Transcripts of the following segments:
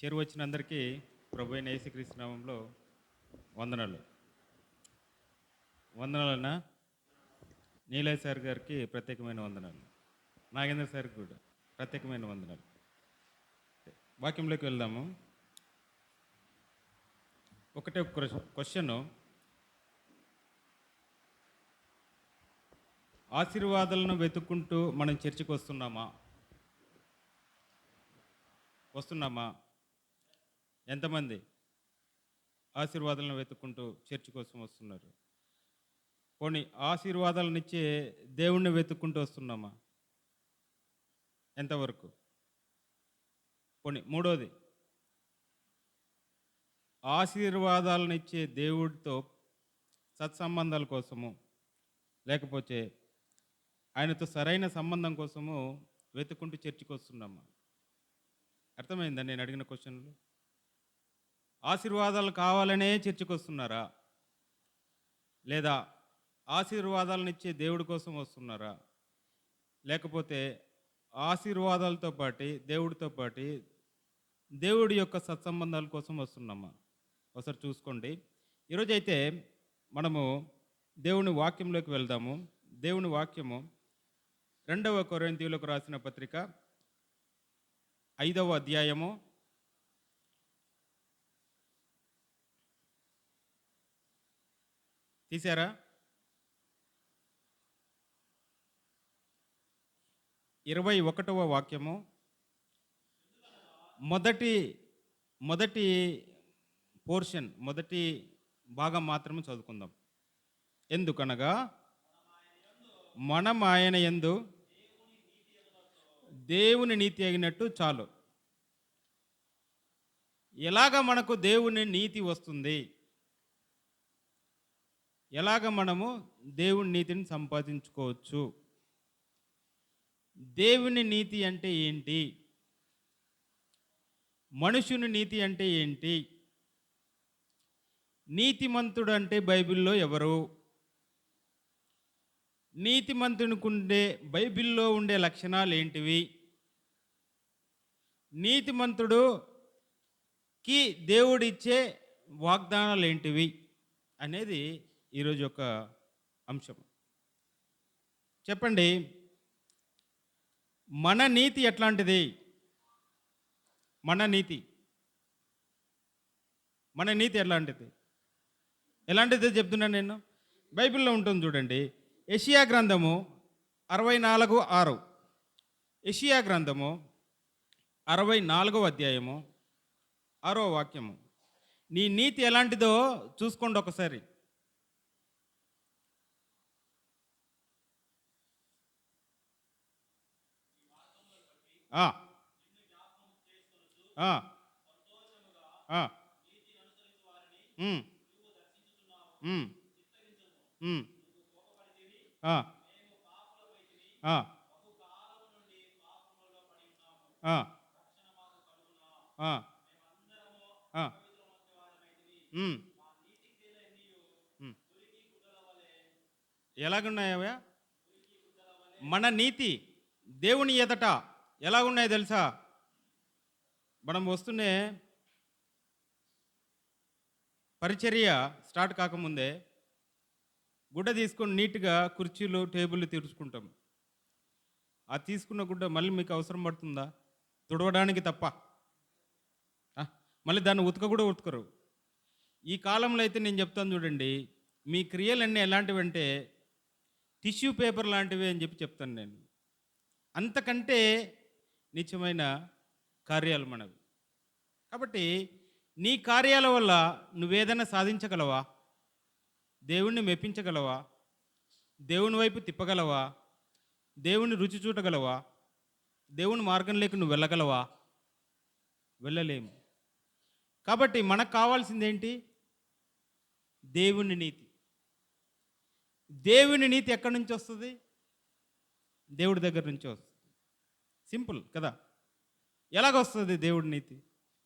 వచ్చిన అందరికీ ప్రభు అయిన యేసుక్రీస్తు నామంలో వందనాలు. వందనాలన్నా నీలయ్య సార్ గారికి ప్రత్యేకమైన వందనాలు, నాగేంద్ర సార్కి కూడా ప్రత్యేకమైన వందనాలు. వాక్యంలోకి వెళ్దాము. ఒకటే క్వశ్చన్, ఆశీర్వాదాలను వెతుక్కుంటూ మనం చర్చికి వస్తున్నామా? ఎంతమంది ఆశీర్వాదాలను వెతుక్కుంటూ చర్చి కోసం వస్తున్నారు? పోనీ ఆశీర్వాదాలను ఇచ్చే దేవుణ్ణి వెతుక్కుంటూ వస్తున్నామా? ఎంతవరకు? పోనీ మూడోది, ఆశీర్వాదాలను ఇచ్చే దేవుడితో సత్సంబంధాల కోసము, లేకపోతే ఆయనతో సరైన సంబంధం కోసము వెతుక్కుంటూ చర్చికి వస్తున్నామా? అర్థమైందా నేను అడిగిన క్వశ్చన్లు? ఆశీర్వాదాలు కావాలనే చర్చికి వస్తున్నారా, లేదా ఆశీర్వాదాలను ఇచ్చే దేవుడి కోసం వస్తున్నారా, లేకపోతే ఆశీర్వాదాలతో పాటు దేవుడితో పాటు దేవుడి యొక్క సత్సంబంధాల కోసం వస్తున్నామా? ఒకసారి చూసుకోండి. ఈరోజైతే మనము దేవుని వాక్యంలోకి వెళ్దాము. దేవుని వాక్యము 2వ కొరింథీయులకు రాసిన పత్రిక 5వ అధ్యాయము 21వ వాక్యము మొదటి పోర్షన్, మొదటి భాగం మాత్రమే చదువుకుందాం. ఎందుకనగా మనం ఆయన యందు దేవుని నీతి అయినట్టు చాలు. ఎలాగ మనకు దేవుని నీతి వస్తుంది? ఎలాగ మనము దేవుని నీతిని సంపాదించుకోవచ్చు? దేవుని నీతి అంటే ఏంటి? మనుషుని నీతి అంటే ఏంటి? నీతిమంతుడు అంటే బైబిల్లో ఎవరు? నీతిమంతునికుండే బైబిల్లో ఉండే లక్షణాలు ఏంటివి? నీతిమంతుడుకి దేవుడిచ్చే వాగ్దానాలు ఏంటివి అనేది ఈరోజు యొక్క అంశం. చెప్పండి, మన నీతి ఎట్లాంటిది? మన నీతి ఎలాంటిది చెప్తున్నాను నేను. బైబిల్లో ఉంటుంది చూడండి. యెషయా గ్రంథము 64:6. యెషయా గ్రంథము 64వ అధ్యాయము 6వ వాక్యము. నీ నీతి ఎలాంటిదో చూసుకోండి ఒకసారి. ఆ, ఆ, ఆ, ఉమ్, ఉమ్, ఉమ్, ఆ, ఆ, ఆ, ఆ, ఆ, ఉమ్, ఉమ్. ఎలాగున్నాయా మన నీతి దేవుని ఎదట? ఎలాగున్నాయో తెలుసా? మనం వస్తూనే పరిచర్య స్టార్ట్ కాకముందే గుడ్డ తీసుకొని నీట్గా కుర్చీలు టేబుల్ తీర్చుకుంటాం. ఆ తీసుకున్న గుడ్డ మళ్ళీ మీకు అవసరం పడుతుందా? తుడవడానికి తప్ప. మళ్ళీ దాన్ని ఉతక కూడా ఉతకరు. ఈ కాలంలో అయితే నేను చెప్తాను చూడండి, మీ క్రియలన్నీ ఎలాంటివంటే టిష్యూ పేపర్ లాంటివి అని చెప్తాను నేను. అంతకంటే నిత్యమైన కార్యాలు మనవి. కాబట్టి నీ కార్యాల వల్ల నువ్వేదైనా సాధించగలవా? దేవుణ్ణి మెప్పించగలవా? దేవుని వైపు తిప్పగలవా? దేవుని రుచి చూడగలవా? దేవుని మార్గంలోకి నువ్వు వెళ్ళగలవా? వెళ్ళలేము. కాబట్టి మనకు కావాల్సింది ఏంటి? దేవుని నీతి. దేవుని నీతి ఎక్కడి నుంచి వస్తుంది? దేవుడి దగ్గర నుంచి వస్తుంది. సింపుల్ కదా. ఎలాగొస్తుంది దేవుడి నీతి?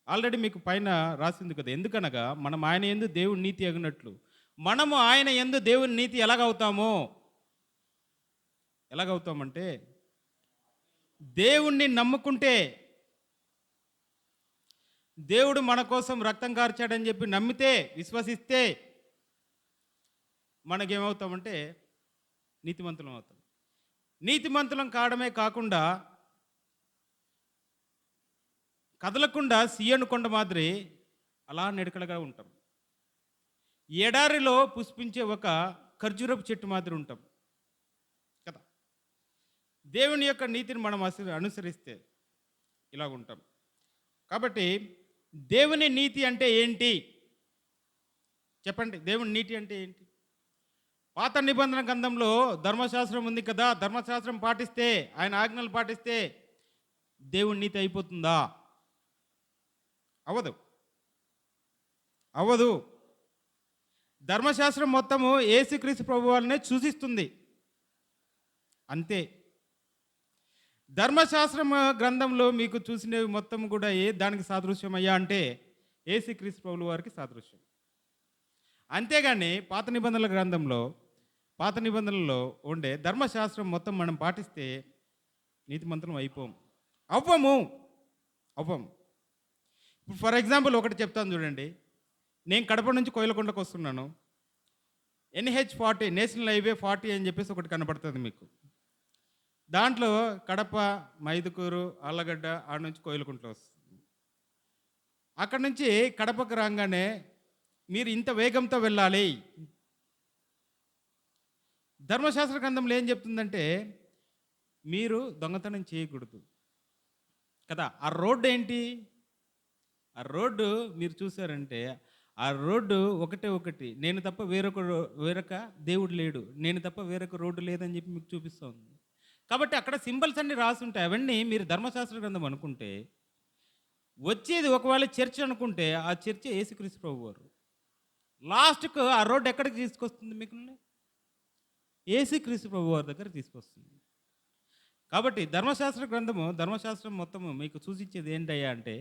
ఆల్రెడీ మీకు పైన రాసింది కదా. ఎందుకనగా మనం ఆయన యందు దేవుని నీతి అగినట్లు మనము ఆయన యందు దేవుని నీతి ఎలాగవుతామంటే దేవుణ్ణి నమ్ముకుంటే, దేవుడు మన కోసం రక్తం కార్చాడని చెప్పి నమ్మితే, విశ్వసిస్తే మనకేమవుతామంటే నీతిమంతులం అవుతాం. నీతిమంతులం కావడమే కాకుండా కదలకుండా సియోను కొండ మాదిరి అలా నిడకడగా ఉంటాం. ఎడారిలో పుష్పించే ఒక ఖర్జూరపు చెట్టు మాదిరి ఉంటాం కదా. దేవుని యొక్క నీతిని మనం అనుసరిస్తే ఇలాగ ఉంటాం. కాబట్టి దేవుని నీతి అంటే ఏంటి చెప్పండి? దేవుని నీతి అంటే ఏంటి? పాత నిబంధన గ్రంథంలో ధర్మశాస్త్రం ఉంది కదా. ధర్మశాస్త్రం పాటిస్తే, ఆయన ఆజ్ఞలు పాటిస్తే దేవుని నీతి అయిపోతుందా? అవ్వదు, అవ్వదు. ధర్మశాస్త్రం మొత్తము యేసుక్రీస్తు ప్రభు వారినే సూచిస్తుంది, అంతే. ధర్మశాస్త్రం గ్రంథంలో మీకు చూసినవి మొత్తం కూడా దానికి సాదృశ్యం అయ్యా అంటే యేసుక్రీస్తు ప్రభువు వారికి సాదృశ్యం. అంతేగాని పాత నిబంధనలలో ఉండే ధర్మశాస్త్రం మొత్తం మనం పాటిస్తే నీతిమంతులం అవ్వము. ఫర్ ఎగ్జాంపుల్ ఒకటి చెప్తాను చూడండి. నేను కడప నుంచి కోయిలకొండకు వస్తున్నాను. NH40 నేషనల్ హైవే 40 అని చెప్పేసి ఒకటి కనబడుతుంది మీకు. దాంట్లో కడప, మైదుకూరు, ఆళ్ళగడ్డ ఆడ నుంచి కోయిలకుంటలో వస్తుంది. అక్కడ నుంచి కడపకు రాగానే మీరు ఇంత వేగంతో వెళ్ళాలి. ధర్మశాస్త్ర గ్రంథంలో ఏం చెప్తుందంటే మీరు దొంగతనం చేయకూడదు కదా. ఆ రోడ్డు ఏంటి? ఆ రోడ్డు మీరు చూసారంటే ఆ రోడ్డు ఒకటి, నేను తప్ప వేరొక దేవుడు లేడు, నేను తప్ప వేరొక రోడ్డు లేదని చెప్పి మీకు చూపిస్తుంది. కాబట్టి అక్కడ సింబల్స్ అన్నీ రాసి ఉంటాయి. అవన్నీ మీరు ధర్మశాస్త్ర గ్రంథం అనుకుంటే వచ్చేది ఒకవేళ చర్చ్ అనుకుంటే ఆ చర్చ్ యేసుక్రీస్తు ప్రభు వారు. లాస్ట్కు ఆ రోడ్డు ఎక్కడికి తీసుకొస్తుంది? మీకు యేసుక్రీస్తు ప్రభు వారి దగ్గర తీసుకొస్తుంది. కాబట్టి ధర్మశాస్త్రం మొత్తము మీకు సూచించేది ఏంటయ్యా అంటే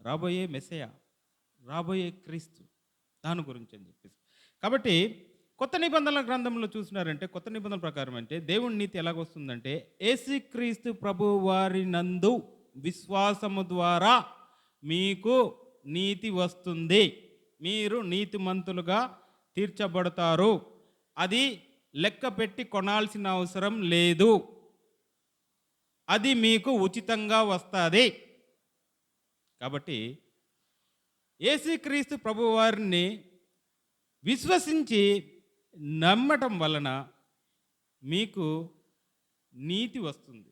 రాబోయే మెస్సయ, రాబోయే క్రీస్తు, దాని గురించి అని చెప్పేసి. కాబట్టి కొత్త నిబంధనల గ్రంథంలో చూసినారంటే కొత్త నిబంధనల ప్రకారం అంటే దేవుని నీతి ఎలాగొస్తుందంటే యేసుక్రీస్తు ప్రభు వారి నందు విశ్వాసము ద్వారా మీకు నీతి వస్తుంది. మీరు నీతిమంతులుగా తీర్చబడతారు. అది లెక్క పెట్టి కొనాల్సిన అవసరం లేదు. అది మీకు ఉచితంగా వస్తుంది. కాబట్టి యేసుక్రీస్తు ప్రభు వారిని విశ్వసించి నమ్మటం వలన మీకు నీతి వస్తుంది.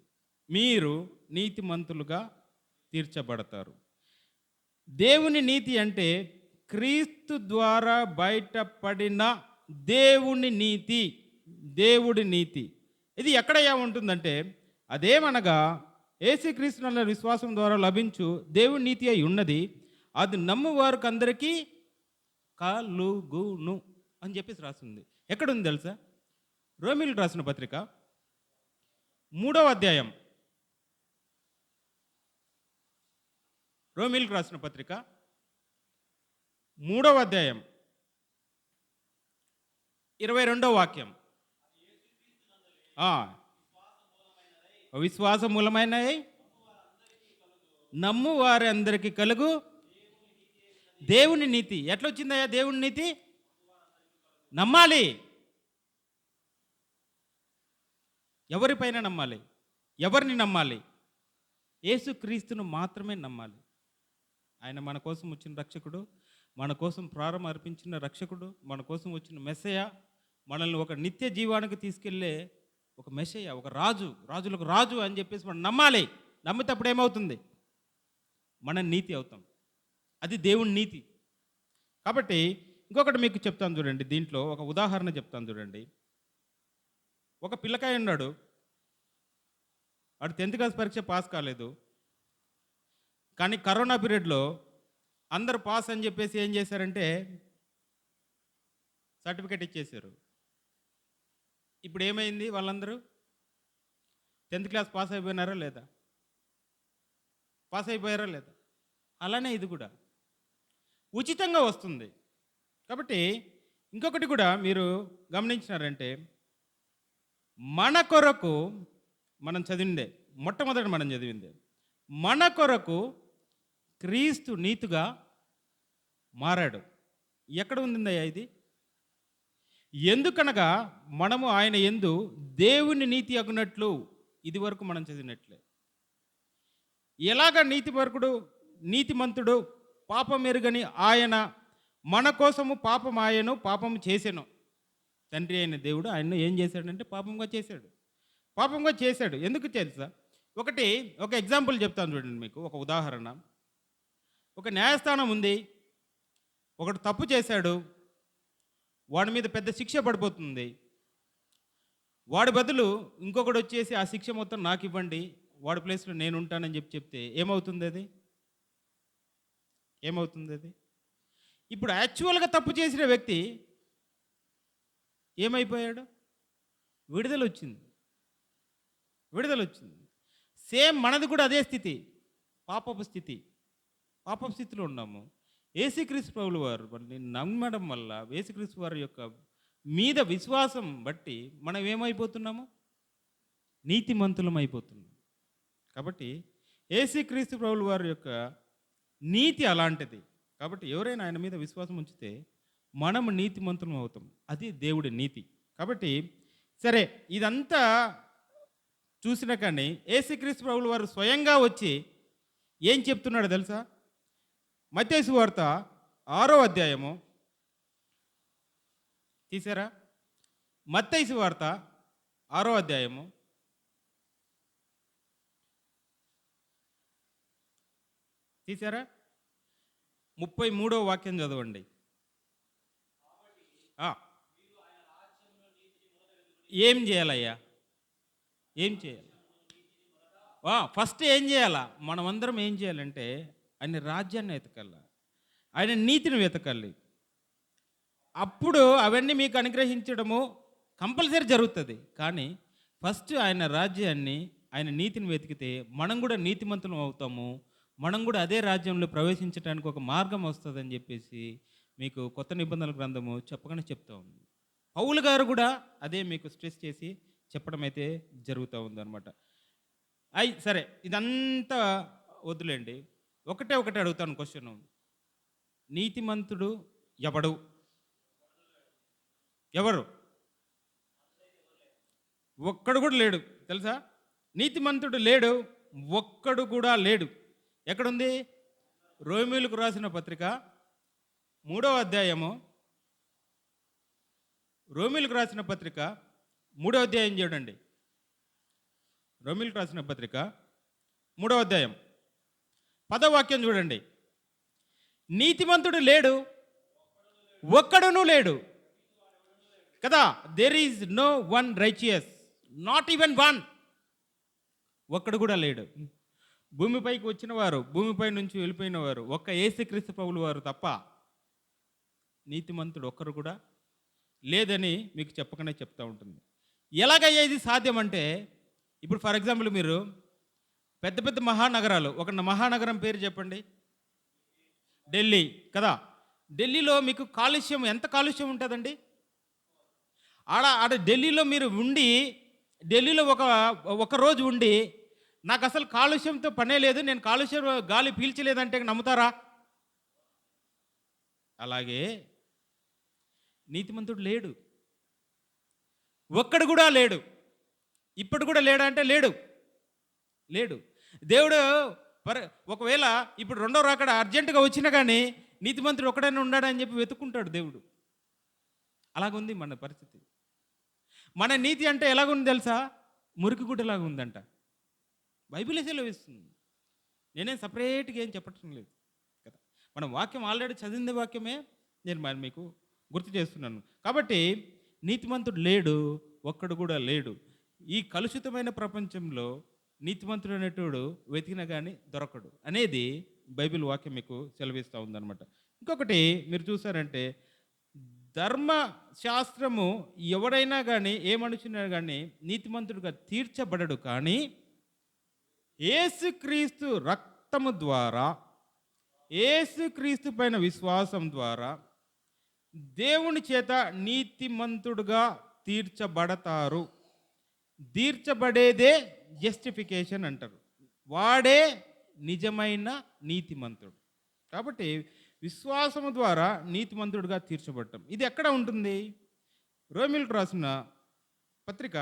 మీరు నీతిమంతులుగా తీర్చబడతారు. దేవుని నీతి అంటే క్రీస్తు ద్వారా బయటపడిన దేవుని నీతి, దేవుడి నీతి. ఇది ఎక్కడయ్యా ఉంటుందంటే అదేమనగా యేసుక్రీస్తుల విశ్వాసం ద్వారా లభించు దేవుని నీతి అయి ఉన్నది. అది నమ్మువారికి అందరికీ కలుగును అని చెప్పేసి రాస్తుంది. ఎక్కడుంది తెలుసా? రోమీయులకు రాసిన పత్రిక 3వ అధ్యాయం. రోమీయులకు రాసిన పత్రిక 3వ అధ్యాయం 22వ వాక్యం. విశ్వాస మూలమైన నమ్ము వారి అందరికీ కలుగు దేవుని నీతి. ఎట్లా వచ్చిందయ్యా దేవుని నీతి? నమ్మాలి. ఎవరిపైన నమ్మాలి? ఎవరిని నమ్మాలి? యేసుక్రీస్తును మాత్రమే నమ్మాలి. ఆయన మన కోసం వచ్చిన రక్షకుడు, మన కోసం ప్రారంభం అర్పించిన రక్షకుడు, మన కోసం వచ్చిన మెస్సయ, మనల్ని ఒక నిత్య జీవానికి తీసుకెళ్ళే ఒక మెస్సయ, ఒక రాజు, రాజులకు రాజు అని చెప్పేసి మనం నమ్మాలి. నమ్మితప్పుడు ఏమవుతుంది? మన నీతి అవుతాం. అది దేవుని నీతి. కాబట్టి ఇంకొకటి మీకు చెప్తాను చూడండి. దీంట్లో ఒక ఉదాహరణ చెప్తాను చూడండి. ఒక పిల్లకాయ ఉన్నాడు. వాడు 10th క్లాస్ పరీక్ష పాస్ కాలేదు. కానీ కరోనా పీరియడ్లో అందరు పాస్ అని చెప్పేసి ఏం చేశారంటే సర్టిఫికేట్ ఇచ్చేశారు. ఇప్పుడు ఏమైంది? వాళ్ళందరూ 10th క్లాస్ పాస్ అయిపోయినారా లేదా? పాస్ అయిపోయారా లేదా? అలానే ఇది కూడా ఉచితంగా వస్తుంది. కాబట్టి ఇంకొకటి కూడా మీరు గమనించినారంటే మన కొరకు మనం చదివిందే, మొట్టమొదటి మనం చదివిందే, మన కొరకు క్రీస్తు నీతిగా మారాడు. ఎక్కడ ఉందయ్యా ఇది? ఎందుకనగా మనము ఆయన యందు దేవుని నీతి అగునట్లు, ఇది వరకు మనం చదివినట్లే. ఎలాగ నీతిమంతుడు పాపం ఎరుగని ఆయన మన కోసము పాపము చేసెను. తండ్రి అయిన దేవుడు ఆయన్ను ఏం చేశాడంటే పాపంగా చేశాడు. ఎందుకు తెలుసా? ఒక ఎగ్జాంపుల్ చెప్తాను చూడండి మీకు, ఒక ఉదాహరణ. ఒక న్యాయస్థానం ఉంది, ఒకడు తప్పు చేశాడు, వాడి మీద పెద్ద శిక్ష పడిపోతుంది. వాడి బదులు ఇంకొకడు వచ్చేసి ఆ శిక్ష మొత్తం నాకు ఇవ్వండి, వాడి ప్లేస్లో నేను ఉంటానని చెప్తే ఏమవుతుంది అది? ఇప్పుడు యాక్చువల్గా తప్పు చేసిన వ్యక్తి ఏమైపోయాడు? విడుదల వచ్చింది. సేమ్ మనది కూడా అదే స్థితి, పాపపు స్థితిలో ఉన్నాము. యేసుక్రీస్తు ప్రభువుల వారు మనల్ని నమ్మడం వల్ల, యేసుక్రీస్తు వారి యొక్క మీద విశ్వాసం బట్టి మనం ఏమైపోతున్నాము? నీతిమంతులం అయిపోతున్నాం. కాబట్టి యేసుక్రీస్తు ప్రభువుల వారి యొక్క నీతి అలాంటిది. కాబట్టి ఎవరైనా ఆయన మీద విశ్వాసం ఉంచితే మనము నీతిమంతులం అవుతాం. అది దేవుడి నీతి. కాబట్టి సరే, ఇదంతా చూసినా కానీ యేసుక్రీస్తు ప్రభువుల వారు స్వయంగా వచ్చి ఏం చెప్తున్నాడో తెలుసా? మత్తయి సువార్త 6వ అధ్యాయము తీసారా? మత్తయి సువార్త 6వ అధ్యాయము తీసారా? 33వ వాక్యం చదవండి. ఏం చేయాలయ్యా? ఫస్ట్ ఏం చేయాలా? మనమందరం ఏం చేయాలంటే ఆయన రాజ్యాన్ని వెతకాలి, ఆయన నీతిని వెతకాలి. అప్పుడు అవన్నీ మీకు అనుగ్రహించడము కంపల్సరీ జరుగుతుంది. కానీ ఫస్ట్ ఆయన రాజ్యాన్ని, ఆయన నీతిని వెతికితే మనం కూడా నీతిమంతులం అవుతాము. మనం కూడా అదే రాజ్యంలో ప్రవేశించడానికి ఒక మార్గం వస్తుందని చెప్పేసి మీకు కొత్త నిబంధనల గ్రంథము చెప్పగానే చెప్తా ఉంది. పౌలు గారు కూడా అదే మీకు స్ట్రెస్ చేసి చెప్పడం అయితే జరుగుతూ ఉందన్నమాట. సరే, ఇదంతా వద్దులేండి. ఒకటే అడుగుతాను క్వశ్చన్. నీతిమంతుడు ఎవరు? ఒక్కడు కూడా లేడు తెలుసా? నీతిమంతుడు లేడు, ఒక్కడు కూడా లేడు. ఎక్కడుంది? రోమీయులకు రాసిన పత్రిక 3వ అధ్యాయము, రోమీయులకు రాసిన పత్రిక 3వ అధ్యాయం చూడండి. రోమీయులకు రాసిన పత్రిక 3వ అధ్యాయం 10వ వాక్యం చూడండి. నీతిమంతుడు లేడు, ఒక్కడును లేడు కదా. There is no one righteous, not even one. ఒక్కడు కూడా లేడు. భూమిపైకి వచ్చిన వారు, భూమిపై నుంచి వెళ్ళిపోయిన వారు ఒక్క యేసుక్రీస్తు ప్రభువుల వారు తప్ప నీతిమంతుడు ఒక్కరు కూడా లేదని మీకు చెప్పకనే చెప్తూ ఉంటుంది. ఎలాగయ్యా ఇది సాధ్యం అంటే, ఇప్పుడు ఫర్ ఎగ్జాంపుల్ మీరు పెద్ద మహానగరాలు, ఒక మహానగరం పేరు చెప్పండి. ఢిల్లీ కదా. ఢిల్లీలో మీకు కాలుష్యం, ఎంత కాలుష్యం ఉంటుందండి? ఆడ ఢిల్లీలో మీరు ఉండి, ఢిల్లీలో ఒక రోజు ఉండి, నాకు అసలు కాలుష్యంతో పనే లేదు, నేను కాలుష్యం గాలి పీల్చలేదంటే నమ్ముతారా? అలాగే నీతిమంతుడు లేడు, ఒక్కడు కూడా లేడు. ఇప్పుడు కూడా లేడా అంటే లేడు. దేవుడు ఒకవేళ ఇప్పుడు రెండో రాకడ అర్జెంటుగా వచ్చినా కానీ నీతిమంతుడు ఒక్కడైనా ఉన్నాడని చెప్పి వెతుక్కుంటాడు దేవుడు. అలాగుంది మన పరిస్థితి. మన నీతి అంటే ఎలాగుంది తెలుసా? మురికి గుడ్డలాగా ఉందంట. బైబిల్ సెలవిస్తుంది. నేనేం సపరేట్గా ఏం చెప్పటం లేదు కదా. మనం వాక్యం ఆల్రెడీ చదివిన వాక్యమే నేను మరి మీకు గుర్తు చేస్తున్నాను. కాబట్టి నీతిమంతుడు లేడు, ఒక్కడు కూడా లేడు. ఈ కలుషితమైన ప్రపంచంలో నీతిమంతుడు అనేటోడు వెతికినా కానీ దొరకడు అనేది బైబిల్ వాక్యం మీకు సెలవిస్తూ ఉందన్నమాట. ఇంకొకటి మీరు చూసారంటే, ధర్మశాస్త్రము ఎవడైనా కానీ, ఏ మనుషునైనా కానీ నీతిమంతుడుగా తీర్చబడడు. కానీ యేసుక్రీస్తు రక్తము ద్వారా, యేసుక్రీస్తు పైన విశ్వాసం ద్వారా దేవుని చేత నీతిమంతుడుగా నిజమైన నీతిమంతుడు. కాబట్టి విశ్వాసము ద్వారా నీతిమంతుడుగా తీర్చబడటం ఇది ఎక్కడ ఉంటుంది? రోమిలకు రాసిన పత్రిక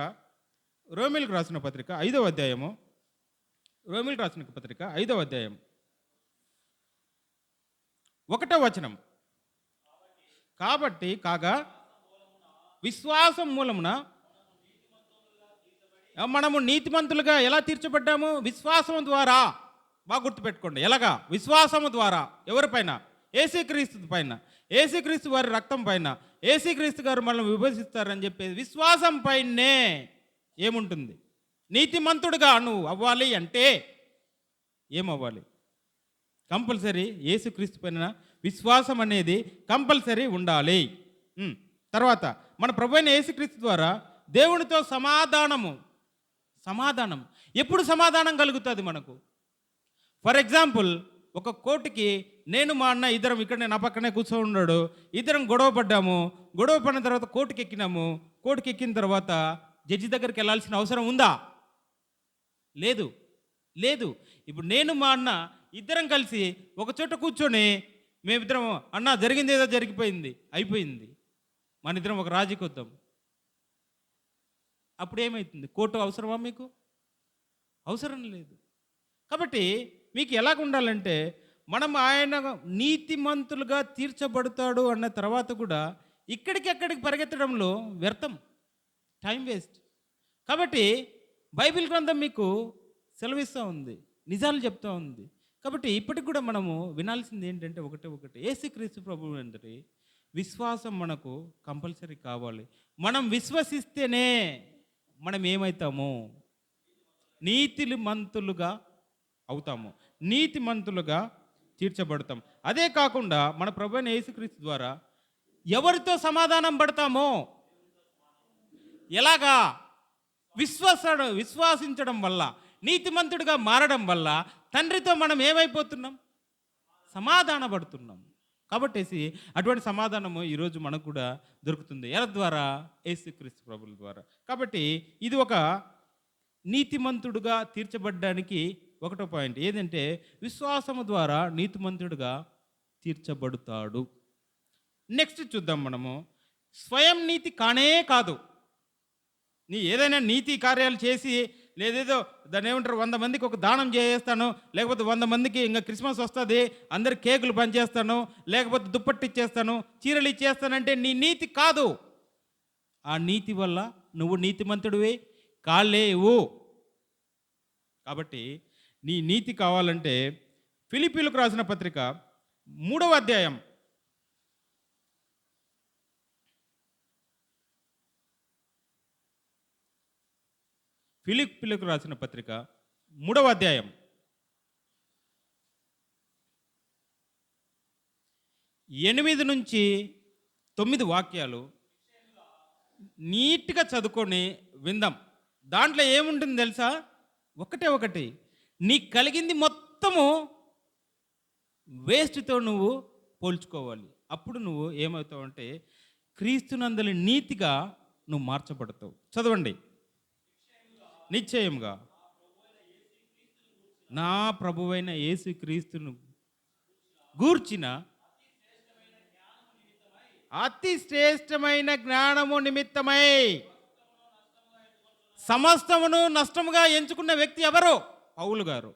రోమిలకు రాసిన పత్రిక 5వ అధ్యాయము రోమిలకు రాసిన పత్రిక 5వ అధ్యాయం 1వ వచనం. కాబట్టి కాగా విశ్వాసం మూలమున మనము నీతిమంతులుగా ఎలా తీర్చబడ్డాము? విశ్వాసము ద్వారా. బాగా గుర్తుపెట్టుకోండి. ఎలాగా? విశ్వాసము ద్వారా. ఎవరిపైన? యేసుక్రీస్తు పైన, యేసుక్రీస్తు వారి రక్తం పైన, యేసుక్రీస్తు గారు మనల్ని విభజిస్తారని చెప్పేది విశ్వాసం పైనే ఏముంటుంది? నీతిమంతుడుగా నువ్వు అవ్వాలి అంటే ఏమవ్వాలి? కంపల్సరీ యేసుక్రీస్తు పైన విశ్వాసం అనేది కంపల్సరీ ఉండాలి. తర్వాత మన ప్రభు అయిన యేసుక్రీస్తు ద్వారా దేవునితో సమాధానం ఎప్పుడు సమాధానం కలుగుతుంది మనకు? ఫర్ ఎగ్జాంపుల్, ఒక కోర్టుకి నేను మా అన్న ఇద్దరం ఇక్కడ నా పక్కనే కూర్చొని ఉన్నాడు, ఇద్దరం గొడవ పడ్డాము. గొడవ పడిన తర్వాత కోర్టుకి ఎక్కినాము. కోర్టుకి ఎక్కిన తర్వాత జడ్జి దగ్గరికి వెళ్ళాల్సిన అవసరం ఉందా? లేదు. ఇప్పుడు నేను మా అన్న ఇద్దరం కలిసి ఒక చోట కూర్చొని మేమిద్దరం అన్న జరిగింది ఏదో జరిగిపోయింది, అయిపోయింది, మన ఇద్దరం ఒక రాజీకి వద్దాం. అప్పుడు ఏమవుతుంది? కోర్టు అవసరమా మీకు? అవసరం లేదు. కాబట్టి మీకు ఎలాగ ఉండాలంటే, మనం ఆయన నీతిమంతులుగా తీర్చబడతాడు అన్న తర్వాత కూడా ఇక్కడికి పరిగెత్తడంలో వ్యర్థం, టైం వేస్ట్. కాబట్టి బైబిల్ గ్రంథం మీకు సెలవిస్తూ ఉంది, నిజాలు చెప్తూ ఉంది. కాబట్టి ఇప్పటికి కూడా మనము వినాల్సింది ఏంటంటే ఒకటే, యేసుక్రీస్తు ప్రభువు అందరి విశ్వాసం మనకు కంపల్సరీ కావాలి. మనం విశ్వసిస్తేనే మనం ఏమవుతాము? నీతిమంతులుగా అవుతాము, నీతిమంతులుగా తీర్చబడతాం. అదే కాకుండా మన ప్రభు అయిన యేసుక్రీస్తు ద్వారా ఎవరితో సమాధానం పడతామో? ఎలాగా? విశ్వాసించడం వల్ల, నీతిమంతుడిగా మారడం వల్ల తండ్రితో మనం ఏమైపోతున్నాం? సమాధాన పడుతున్నాం. కాబట్టి అటువంటి సమాధానము ఈరోజు మనకు కూడా దొరుకుతుంది. ఎవరి ద్వారా? యేసుక్రీస్తు ప్రభుల ద్వారా. కాబట్టి ఇది ఒక నీతిమంతుడుగా తీర్చబడ్డానికి ఒకటో పాయింట్ ఏదంటే, విశ్వాసము ద్వారా నీతిమంతుడుగా తీర్చబడతాడు. నెక్స్ట్ చూద్దాం మనము. స్వయం నీతి కానే కాదు. నీ ఏదైనా నీతి కార్యాలు చేసి, లేదేదో దాన్ని ఏమంటారు, 100 మందికి ఒక దానం చేసేస్తాను, లేకపోతే 100 మందికి ఇంకా క్రిస్మస్ వస్తుంది అందరు కేకులు పనిచేస్తాను, లేకపోతే దుప్పట్టి ఇచ్చేస్తాను, చీరలు ఇచ్చేస్తానంటే నీ నీతి కాదు. ఆ నీతి వల్ల నువ్వు నీతిమంతుడివి కాలేవు. కాబట్టి నీ నీతి కావాలంటే ఫిలిప్పీలకు రాసిన పత్రిక 3వ అధ్యాయం ఫిలిప్పీలకు రాసిన పత్రిక 3వ అధ్యాయం 8 నుంచి 9 వాక్యాలు నీట్గా చదువుకొని విందాం. దాంట్లో ఏముంటుంది తెలుసా? ఒకటి, నీకు కలిగింది మొత్తము వేస్ట్తో నువ్వు పోల్చుకోవాలి. అప్పుడు నువ్వు ఏమవుతావు అంటే క్రీస్తునందలి నీతిగా నువ్వు మార్చబడతావు. చదవండి. నిశ్చయంగా నా ప్రభువైన యేసుక్రీస్తును గూర్చిన అతి శ్రేష్టమైన జ్ఞానము నిమిత్తమై సమస్తమును నష్టముగా ఎంచుకున్న వ్యక్తి ఎవరు? పౌలు గారు.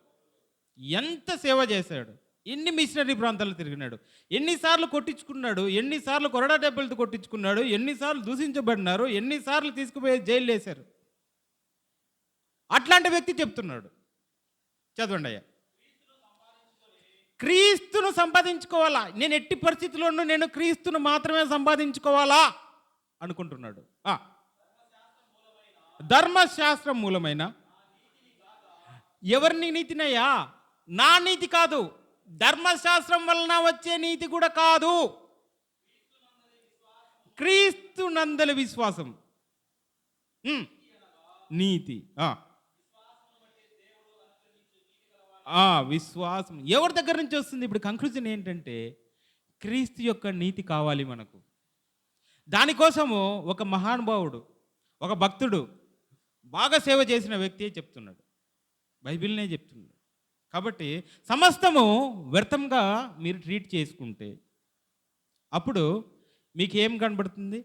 ఎంత సేవ చేశాడు, ఎన్ని మిషనరీ ప్రాంతాలు తిరిగినాడు, ఎన్నిసార్లు కొట్టించుకున్నాడు, ఎన్నిసార్లు కొరడా దెబ్బలతో కొట్టించుకున్నాడు, ఎన్నిసార్లు దూషించబడినారు, ఎన్నిసార్లు తీసుకుపోయి జైలు వేశారు. అట్లాంటి వ్యక్తి చెప్తున్నాడు. చదవండి అయ్యా. క్రీస్తును సంపాదించుకోవాలా? నేను ఎట్టి పరిస్థితుల్లోనూ నేను క్రీస్తును మాత్రమే సంపాదించుకోవాలా అనుకుంటున్నాడు. ధర్మశాస్త్రం మూలమైన ఎవరిని నీతినయ్యా? నా నీతి కాదు, ధర్మశాస్త్రం వలన వచ్చే నీతి కూడా కాదు, క్రీస్తు నందలి విశ్వాసం నీతి. విశ్వాసం ఎవరి దగ్గర నుంచి వస్తుంది? ఇప్పుడు కంక్లూజన్ ఏంటంటే క్రీస్తు యొక్క నీతి కావాలి మనకు. దానికోసము ఒక మహానుభావుడు, ఒక భక్తుడు, బాగా సేవ చేసిన వ్యక్తి చెప్తున్నాడు, బైబిల్నే చెప్తున్నాడు. కాబట్టి సమస్తము వ్యర్థంగా మీరు ట్రీట్ చేసుకుంటే అప్పుడు మీకు ఏం కనబడుతుంది?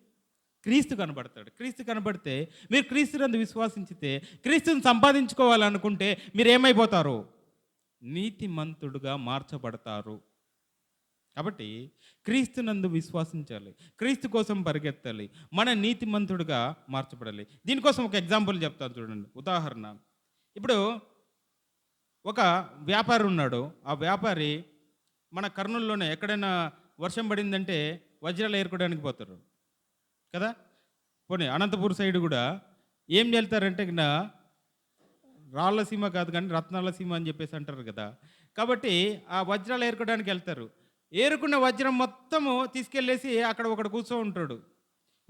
క్రీస్తు కనబడతాడు. క్రీస్తు కనబడితే మీరు క్రీస్తునందు విశ్వాసించితే, క్రీస్తుని సంపాదించుకోవాలనుకుంటే మీరు ఏమైపోతారు? నీతిమంతుడుగా మార్చబడతారు. కాబట్టి క్రీస్తునందు విశ్వాసించాలి, క్రీస్తు కోసం పరిగెత్తాలి, మన నీతిమంతుడుగా మార్చబడాలి. దీనికోసం ఒక ఎగ్జాంపుల్ చెప్తాను చూడండి. ఉదాహరణ, ఇప్పుడు ఒక వ్యాపారి ఉన్నాడు. ఆ వ్యాపారి మన కర్నూలులోనే ఎక్కడైనా వర్షం పడిందంటే వజ్రాలు ఏరుకోవడానికి పోతారు కదా. పోనీ అనంతపూర్ సైడ్ కూడా ఏం వెళ్తారంటే రాళ్ళసీమ కాదు కానీ రత్నాల సీమ అని చెప్పేసి అంటారు కదా. కాబట్టి ఆ వజ్రాలు ఏరుకోవడానికి వెళ్తారు. ఏరుకున్న వజ్రం మొత్తము తీసుకెళ్ళేసి అక్కడ ఒకడు కూర్చో ఉంటాడు.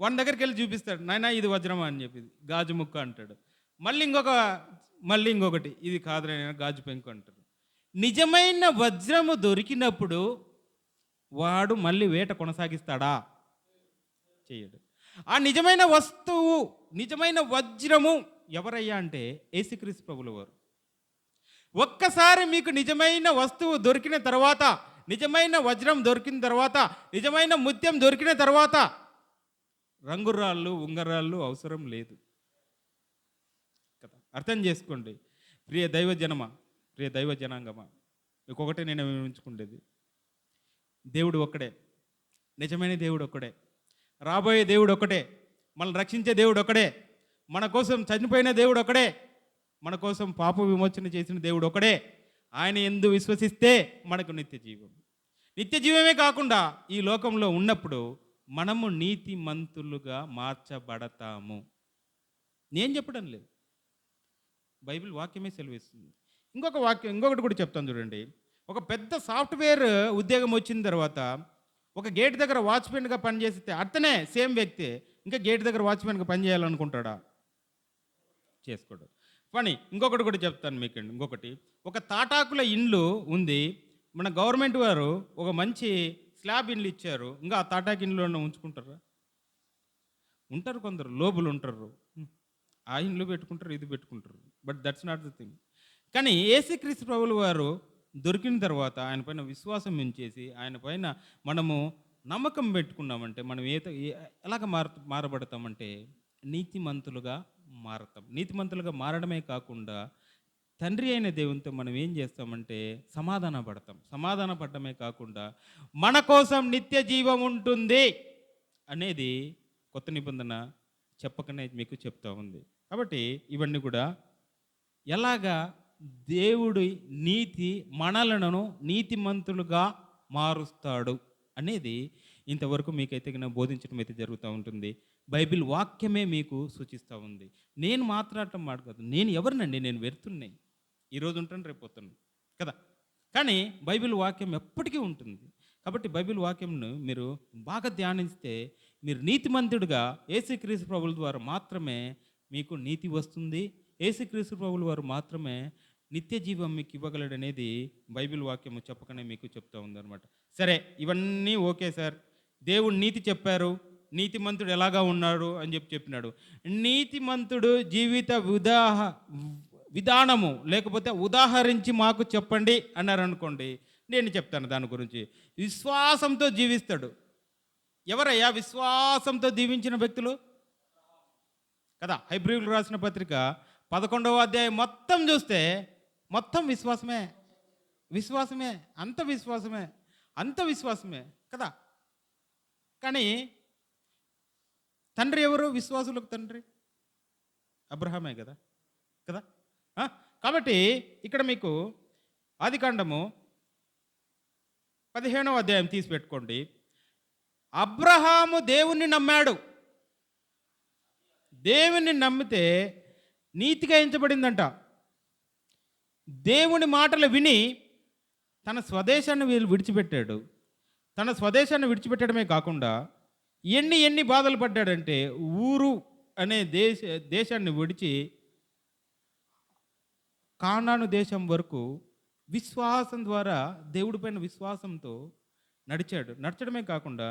వాని దగ్గరికి వెళ్ళి చూపిస్తాడు, నాయనా ఇది వజ్రమా అని చెప్పి, గాజు ముక్క అంటాడు. మళ్ళీ ఇంకొకటి, ఇది కాదు నాయనా గాజు పెంకు అంటాడు. నిజమైన వజ్రము దొరికినప్పుడు వాడు మళ్ళీ వేట కొనసాగిస్తాడా? చేయడు. ఆ నిజమైన వస్తువు, నిజమైన వజ్రము ఎవరయ్యా అంటే యేసుక్రీస్తు ప్రభుల వారు. ఒక్కసారి మీకు నిజమైన వస్తువు దొరికిన తర్వాత, నిజమైన వజ్రం దొరికిన తర్వాత, నిజమైన ముత్యం దొరికిన తర్వాత రంగురాళ్ళు ఉంగరాళ్ళు అవసరం లేదు కదా. అర్థం చేసుకోండి ప్రియ దైవజనమా, ప్రియ దైవ జనాంగమా. ఇంకొకటి నేను వివరించుకుండేది, దేవుడు ఒక్కడే, నిజమైన దేవుడు ఒక్కడే, రాబోయే దేవుడు ఒక్కడే, మనల్ని రక్షించే దేవుడు ఒక్కడే, మన కోసం చనిపోయిన దేవుడు ఒక్కడే, మన కోసం పాప విమోచన చేసిన దేవుడు ఒకడే. ఆయన యందు విశ్వసిస్తే మనకు నిత్య జీవం. నిత్య జీవమే కాకుండా ఈ లోకంలో ఉన్నప్పుడు మనము నీతిమంతులుగా మార్చబడతాము. నేను చెప్పడం లేదు, బైబిల్ వాక్యమే సెలవిస్తుంది. ఇంకొకటి కూడా చెప్తాను చూడండి. ఒక పెద్ద సాఫ్ట్వేర్ ఉద్యోగం వచ్చిన తర్వాత ఒక గేట్ దగ్గర వాచ్మెన్గా పనిచేస్తే అతనే సేమ్ వ్యక్తి ఇంకా గేట్ దగ్గర వాచ్మెన్గా పనిచేయాలనుకుంటాడా? చేసుకోడు. పని ఇంకొకటి కూడా చెప్తాను మీకు. ఇంకొకటి, ఒక తాటాకుల ఇండ్లు ఉంది. మన గవర్నమెంట్ వారు ఒక మంచి స్లాబ్ ఇండ్లు ఇచ్చారు. ఇంకా ఆ తాటాకు ఇండ్లోనే ఉంచుకుంటారా? ఉంటారు, కొందరు లోబులు ఉంటారు, ఆ ఇండ్లు పెట్టుకుంటారు, ఇది పెట్టుకుంటారు. But that's not the thing. కానీ యేసుక్రీస్తు ప్రభువుల వారు దొరికిన తర్వాత ఆయన పైన విశ్వాసం ఉంచేసి ఆయన పైన మనము నమ్మకం పెట్టుకున్నామంటే మనం ఎలాగ మారబడతామంటే నీతిమంతులుగా మారతాం. నీతిమంతులుగా మారడమే కాకుండా తండ్రి అయిన దేవునితో మనం ఏం చేస్తామంటే సమాధాన పడటమే కాకుండా మన కోసం నిత్య జీవం ఉంటుంది అనేది కొత్త నిబంధన చెప్పకనే మీకు చెప్తా ఉంది. కాబట్టి ఇవన్నీ కూడా ఎలాగా దేవుడి నీతి మనలను నీతిమంతులుగా మారుస్తాడు అనేది ఇంతవరకు మీకైతే బోధించడం అయితే జరుగుతూ ఉంటుంది. బైబిల్ వాక్యమే మీకు సూచిస్తూ ఉంది. నేను మాట్లాడటం మాట కాదు. నేను ఎవరినండి? నేను వెళ్తున్నాయి, ఈరోజు ఉంటాను, రేపు పోతున్నాను కదా. కానీ బైబిల్ వాక్యం ఎప్పటికీ ఉంటుంది. కాబట్టి బైబిల్ వాక్యంను మీరు బాగా ధ్యానిస్తే మీరు నీతిమంతుడిగా యేసుక్రీస్తు ప్రభువుల ద్వారా మాత్రమే మీకు నీతి వస్తుంది. యేసుక్రీస్తు ప్రభువుల వారు మాత్రమే నిత్య జీవం మీకు ఇవ్వగలడు అనేది బైబిల్ వాక్యము చెప్పకనే మీకు చెప్తూ ఉందన్నమాట. సరే, ఇవన్నీ ఓకే సార్, దేవుడు నీతి చెప్పారు, నీతిమంతుడు ఎలాగా ఉన్నాడు అని చెప్పినాడు. నీతిమంతుడు జీవిత విధానము లేకపోతే ఉదాహరించి మాకు చెప్పండి అన్నారనుకోండి, నేను చెప్తాను దాని గురించి. విశ్వాసంతో జీవిస్తాడు. ఎవరయ్యా విశ్వాసంతో జీవించిన వ్యక్తులు కదా? హెబ్రీయులకు రాసిన పత్రిక 11వ అధ్యాయం మొత్తం చూస్తే మొత్తం విశ్వాసమే, అంత విశ్వాసమే కదా. కానీ తండ్రి ఎవరు? విశ్వాసులకు తండ్రి అబ్రహామే కదా. కాబట్టి ఇక్కడ మీకు ఆదికాండము 15వ అధ్యాయం తీసి పెట్టుకోండి. అబ్రహాము దేవుణ్ణి నమ్మాడు. దేవుణ్ణి నమ్మితే నీతిగా ఎంచబడిందంట. దేవుని మాటలు విని తన స్వదేశాన్ని విడిచిపెట్టాడు. తన స్వదేశాన్ని విడిచిపెట్టడమే కాకుండా ఎన్ని బాధలు పడ్డాడంటే ఊరు అనే దేశాన్ని విడిచి కానాను దేశం వరకు విశ్వాసం ద్వారా దేవుడి పైన విశ్వాసంతో నడచడమే కాకుండా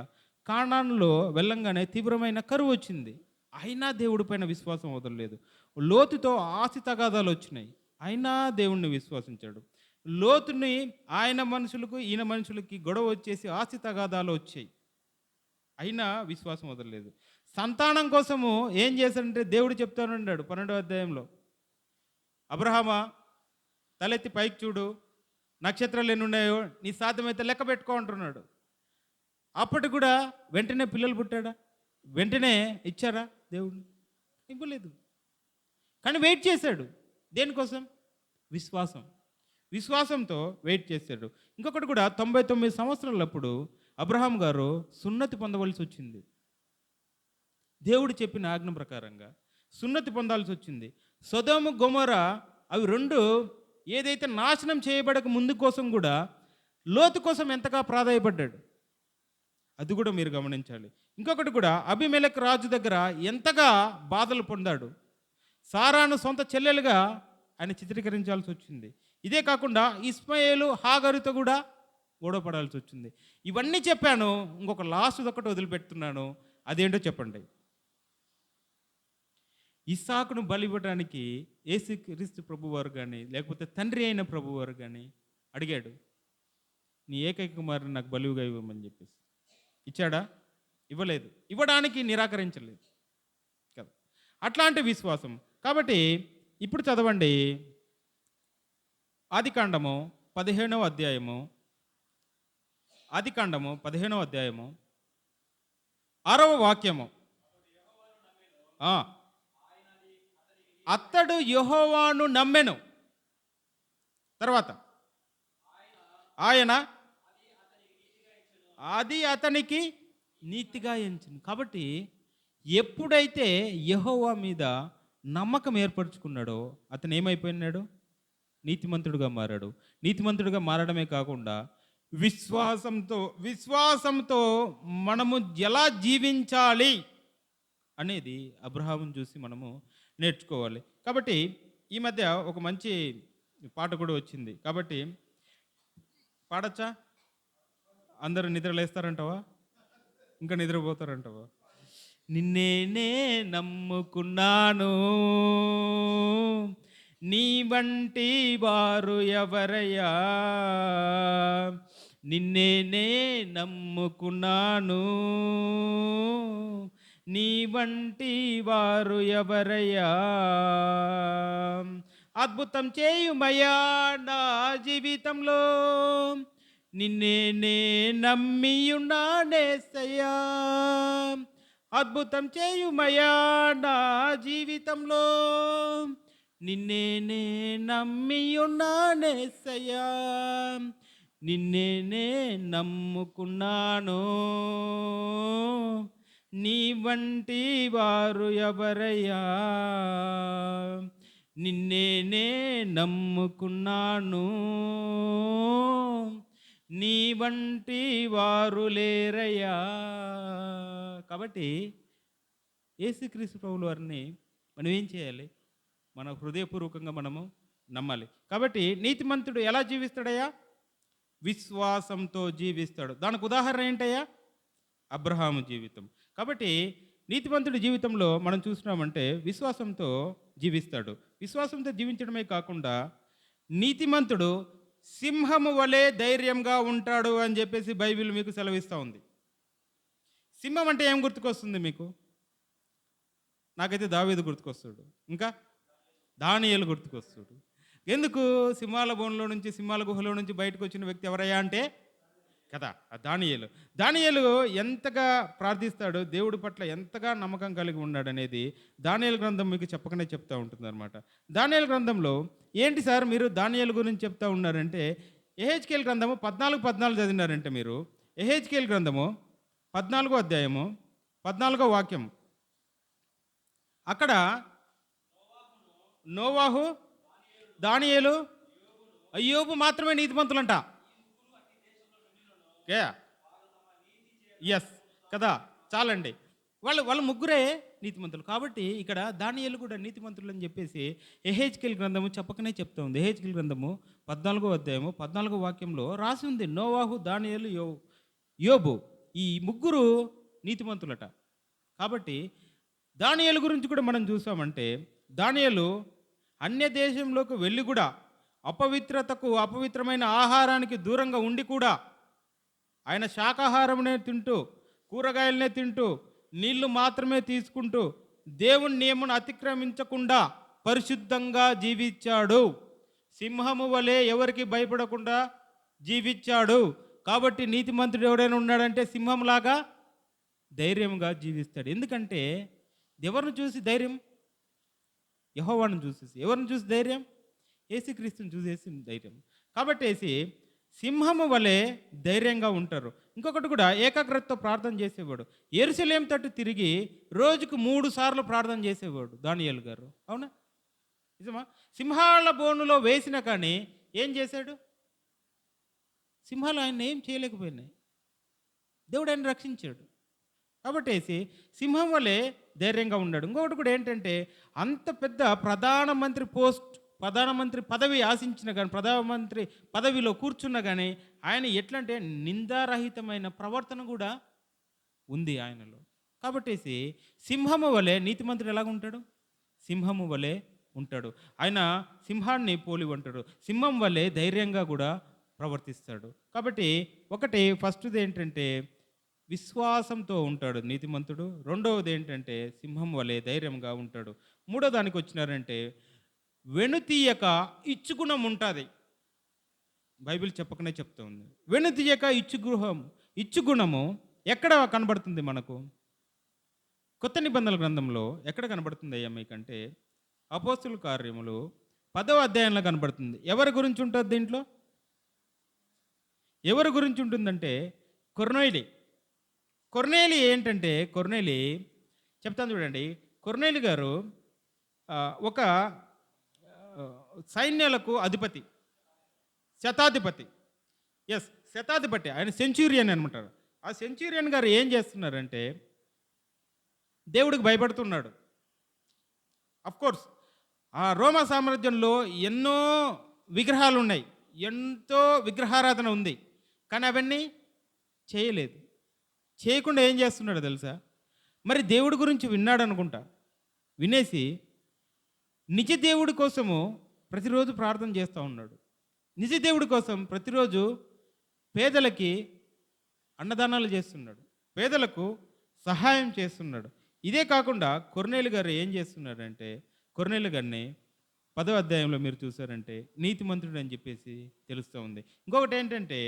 కానానులో వెళ్ళంగానే తీవ్రమైన కరువు వచ్చింది. అయినా దేవుడి పైన విశ్వాసం వదలలేదు. లోతుతో ఆస్తి తగాదాలు వచ్చినాయి, అయినా దేవుణ్ణి విశ్వసించాడు. లోతుని ఆయన మనుషులకు ఈయన మనుషులకి గొడవ వచ్చేసి ఆస్తి తగాదాలు వచ్చాయి. అయినా విశ్వాసం వదలలేదు. సంతానం కోసము ఏం చేశాడంటే దేవుడు చెప్తానన్నాడు 12వ అధ్యాయంలో, అబ్రహామా తలెత్తి పైకి చూడు, నక్షత్రాలు ఎన్ని ఉన్నాయో నీ సాధ్యమైతే లెక్క పెట్టుకో అంటున్నాడు. అప్పటి కూడా వెంటనే పిల్లలు పుట్టాడా? వెంటనే ఇచ్చారా దేవుడు? ఇవ్వలేదు. కానీ వెయిట్ చేశాడు. దేనికోసం? విశ్వాసం. విశ్వాసంతో వెయిట్ చేశాడు. ఇంకొకటి కూడా 99 సంవత్సరాలప్పుడు అబ్రహాం గారు సున్నతి పొందవలసి వచ్చింది. దేవుడు చెప్పిన ఆజ్ఞ ప్రకారంగా సున్నతి పొందాల్సి వచ్చింది. సొదొమ గొమొర్రా అవి రెండు ఏదైతే నాశనం చేయబడక ముందు కోసం కూడా లోతు కోసం ఎంతగా ప్రాధాయపడ్డాడు, అది కూడా మీరు గమనించాలి. ఇంకొకటి కూడా అబీమెలెకు రాజు దగ్గర ఎంతగా బాధలు పొందాడు. సారాను సొంత చెల్లెలుగా ఆయన చిత్రీకరించాల్సి వచ్చింది. ఇదే కాకుండా ఇస్మాయేలు హాగరుతో కూడా గొడవపడాల్సి వచ్చింది. ఇవన్నీ చెప్పాను, ఇంకొక లాస్ట్ ఒకటి వదిలిపెడుతున్నాను. అదేంటో చెప్పండి. ఇస్సాకును బలివ్వడానికి యేసుక్రీస్తు ప్రభువారు కానీ లేకపోతే తండ్రి అయిన ప్రభువారు కానీ అడిగాడు, నీ ఏకైక కుమారుని నాకు బలివుగా ఇవ్వమని చెప్పేసి. ఇచ్చాడా? ఇవ్వలేదు. ఇవ్వడానికి నిరాకరించలేదు కదా. అట్లాంటి విశ్వాసం. కాబట్టి ఇప్పుడు చదవండి ఆదికాండము 15వ అధ్యాయము. ఆదికాండము 15వ అధ్యాయము 6వ వాక్యము. అతడు యెహోవాను నమ్మెను. తర్వాత ఆయన అది అతనికి నీతిగా ఎంచును. కాబట్టి ఎప్పుడైతే యెహోవా మీద నమ్మకం ఏర్పరచుకున్నాడో అతను ఏమైపోయినాడు? నీతిమంతుడుగా మారాడు. నీతిమంతుడిగా మారడమే కాకుండా విశ్వాసంతో మనము ఎలా జీవించాలి అనేది అబ్రహామును చూసి మనము నేర్చుకోవాలి. కాబట్టి ఈ మధ్య ఒక మంచి పాట కూడా వచ్చింది. కాబట్టి పాడచ్చా? అందరూ నిద్రలేస్తారంటావా? ఇంకా నిద్రపోతారంటావా? నిన్నేనే నమ్ముకున్నాను, నీ వంటి వారు ఎవరయ్యా? నిన్నేనే నమ్ముకున్నాను, నీ వంటి వారు ఎవరయ్యా? అద్భుతం చేయుమయ్యా నా జీవితంలో, నిన్నేనే నమ్మియున్నానేసయ్యా. అద్భుతం చేయుమయ్యా నా జీవితంలో, నిన్నేనే నమ్మియున్నానేసయ్యా. నిన్నేనే నమ్ముకున్నాను, నీ వంటి వారు ఎవరయ్యా? నిన్నేనే నమ్ముకున్నాను, నీ వంటి వారు లేరయ్యా. కాబట్టి యేసుక్రీస్తు ప్రభువుల వారిని మనం ఏం చేయాలి? మన హృదయపూర్వకంగా మనము నమ్మాలి. కాబట్టి నీతిమంతుడు ఎలా జీవిస్తాడయ్యా? విశ్వాసంతో జీవిస్తాడు. దానికి ఉదాహరణ ఏంటయ్యా? అబ్రహాము జీవితం. కాబట్టి నీతిమంతుడి జీవితంలో మనం చూసినామంటే విశ్వాసంతో జీవిస్తాడు. విశ్వాసంతో జీవించడమే కాకుండా నీతిమంతుడు సింహము వలె ధైర్యంగా ఉంటాడు అని చెప్పేసి బైబిల్ మీకు సెలవిస్తూ ఉంది. సింహం అంటే ఏం గుర్తుకొస్తుంది మీకు? నాకైతే దావీదు గుర్తుకొస్తాడు, ఇంకా దానియేలు గుర్తుకొస్తాడు. ఎందుకు? సింహాల బోన్లో నుంచి, సింహాల గుహలో నుంచి బయటకు వచ్చిన వ్యక్తి ఎవరయ్యా అంటే కదా దానియేలు. దానియేలు ఎంతగా ప్రార్థిస్తాడు, దేవుడి పట్ల ఎంతగా నమ్మకం కలిగి ఉన్నాడు అనేది దానియేలు గ్రంథం మీకు చెప్పకనే చెప్తూ ఉంటుంది అనమాట. దానియేలు గ్రంథంలో ఏంటి సార్ మీరు దానియేలు గురించి చెప్తా ఉన్నారంటే, యెహెజ్కేలు గ్రంథము 14 చదివినారంటే మీరు, యెహెజ్కేలు గ్రంథము 14వ అధ్యాయము 14వ వాక్యం. అక్కడ నోవాహు, దానియేలు, అయ్యోబు మాత్రమే నీతిమంతులంట. ఎస్ కదా, చాలండి. వాళ్ళు ముగ్గురే నీతిమంతులు. కాబట్టి ఇక్కడ దానియేలు కూడా నీతిమంతులు అని చెప్పేసి యెహెజ్కేలు గ్రంథము చెప్పకనే చెప్తా ఉంది. యెహెజ్కేలు గ్రంథము 14వ అధ్యాయము 14వ వాక్యంలో రాసి ఉంది, నోవాహు, దానియేలు, యోబు ఈ ముగ్గురు నీతిమంతులట. కాబట్టి దానియేలు గురించి కూడా మనం చూసామంటే, దానియేలు అన్య దేశంలోకి వెళ్ళి కూడా అపవిత్రతకు, అపవిత్రమైన ఆహారానికి దూరంగా ఉండి కూడా ఆయన శాకాహారమునే తింటూ, కూరగాయలనే తింటూ, నీళ్లు మాత్రమే తీసుకుంటూ, దేవుని నియమను అతిక్రమించకుండా పరిశుద్ధంగా జీవించాడు. సింహము వలె ఎవరికి భయపడకుండా జీవించాడు. కాబట్టి నీతిమంతుడు ఎవడైనా ఉన్నాడంటే సింహంలాగా ధైర్యంగా జీవిస్తాడు. ఎందుకంటే ఎవరిని చూసి ధైర్యం? యెహోవాను చూసేసి. ఎవరిని చూసి ధైర్యం? యేసుక్రీస్తుని చూసేసి ధైర్యం. కాబట్టి సింహము వలె ధైర్యంగా ఉంటారు. ఇంకొకటి కూడా ఏకాగ్రతతో ప్రార్థన చేసేవాడు. యెరూషలేము తట్టు తిరిగి రోజుకు 3 సార్లు ప్రార్థన చేసేవాడు దానియేలు గారు. అవునా? నిజమా? సింహాల బోనులో వేసినా కానీ ఏం చేశాడు? సింహాలు ఆయన ఏం చేయలేకపోయినాయి. దేవుడు ఆయన రక్షించాడు. కాబట్టి సింహం వలె ధైర్యంగా ఉన్నాడు. ఇంకొకటి కూడా ఏంటంటే అంత పెద్ద ప్రధానమంత్రి పదవి ఆశించిన కానీ, ప్రధానమంత్రి పదవిలో కూర్చున్న కానీ ఆయన ఎట్లంటే నిందారహితమైన ప్రవర్తన కూడా ఉంది ఆయనలో. కాబట్టి సింహము వలె నీతిమంతుడు ఎలాగ ఉంటాడు? సింహము వలె ఉంటాడు. ఆయన సింహాన్ని పోలి ఉంటాడు. సింహం వలె ధైర్యంగా కూడా ప్రవర్తిస్తాడు. కాబట్టి ఫస్ట్ది ఏంటంటే విశ్వాసంతో ఉంటాడు నీతిమంతుడు. రెండవది ఏంటంటే సింహం వలె ధైర్యంగా ఉంటాడు. మూడో దానికి వచ్చినారంటే వెనుతీయక ఇచ్చుగుణం ఉంటుంది. బైబిల్ చెప్పకనే చెప్తా ఉంది. వెనుతీయక ఇచ్చుగుణము ఎక్కడ కనబడుతుంది మనకు? కొత్త నిబంధనల గ్రంథంలో ఎక్కడ కనబడుతుంది అయ్యా మీకంటే అపోస్తుల కార్యములు 10వ అధ్యాయంలో కనబడుతుంది. ఎవరి గురించి ఉంటుంది దీంట్లో? ఎవరి గురించి ఉంటుందంటే కొర్నేలి ఏంటంటే చెప్తాను చూడండి. కొర్నేలి గారు ఒక సైన్యాలకు అధిపతి, శతాధిపతి. శతాధిపతి. ఆయన సెంచూరియన్ అనమాటారు. ఆ సెంచూరియన్ గారు ఏం చేస్తున్నారంటే దేవుడికి భయపడుతున్నాడు. కోర్స్ ఆ రోమా సామ్రాజ్యంలో ఎన్నో విగ్రహాలు ఉన్నాయి, ఎంతో విగ్రహారాధన ఉంది. కానీ అవన్నీ చేయకుండా ఏం చేస్తున్నాడు తెలుసా? మరి దేవుడి గురించి విన్నాడు అనుకుంటా. వినేసి నిజ దేవుడి కోసము ప్రతిరోజు ప్రార్థన చేస్తూ ఉన్నాడు. నిజ దేవుడి కోసం ప్రతిరోజు పేదలకి అన్నదానాలు చేస్తున్నాడు, పేదలకు సహాయం చేస్తున్నాడు. ఇదే కాకుండా కొర్నేలు గారు ఏం చేస్తున్నాడంటే, కొర్నేలు గారిని 10వ అధ్యాయంలో మీరు చూసారంటే నీతిమంతుడు అని చెప్పేసి తెలుస్తూ ఉంది. ఇంకొకటి ఏంటంటే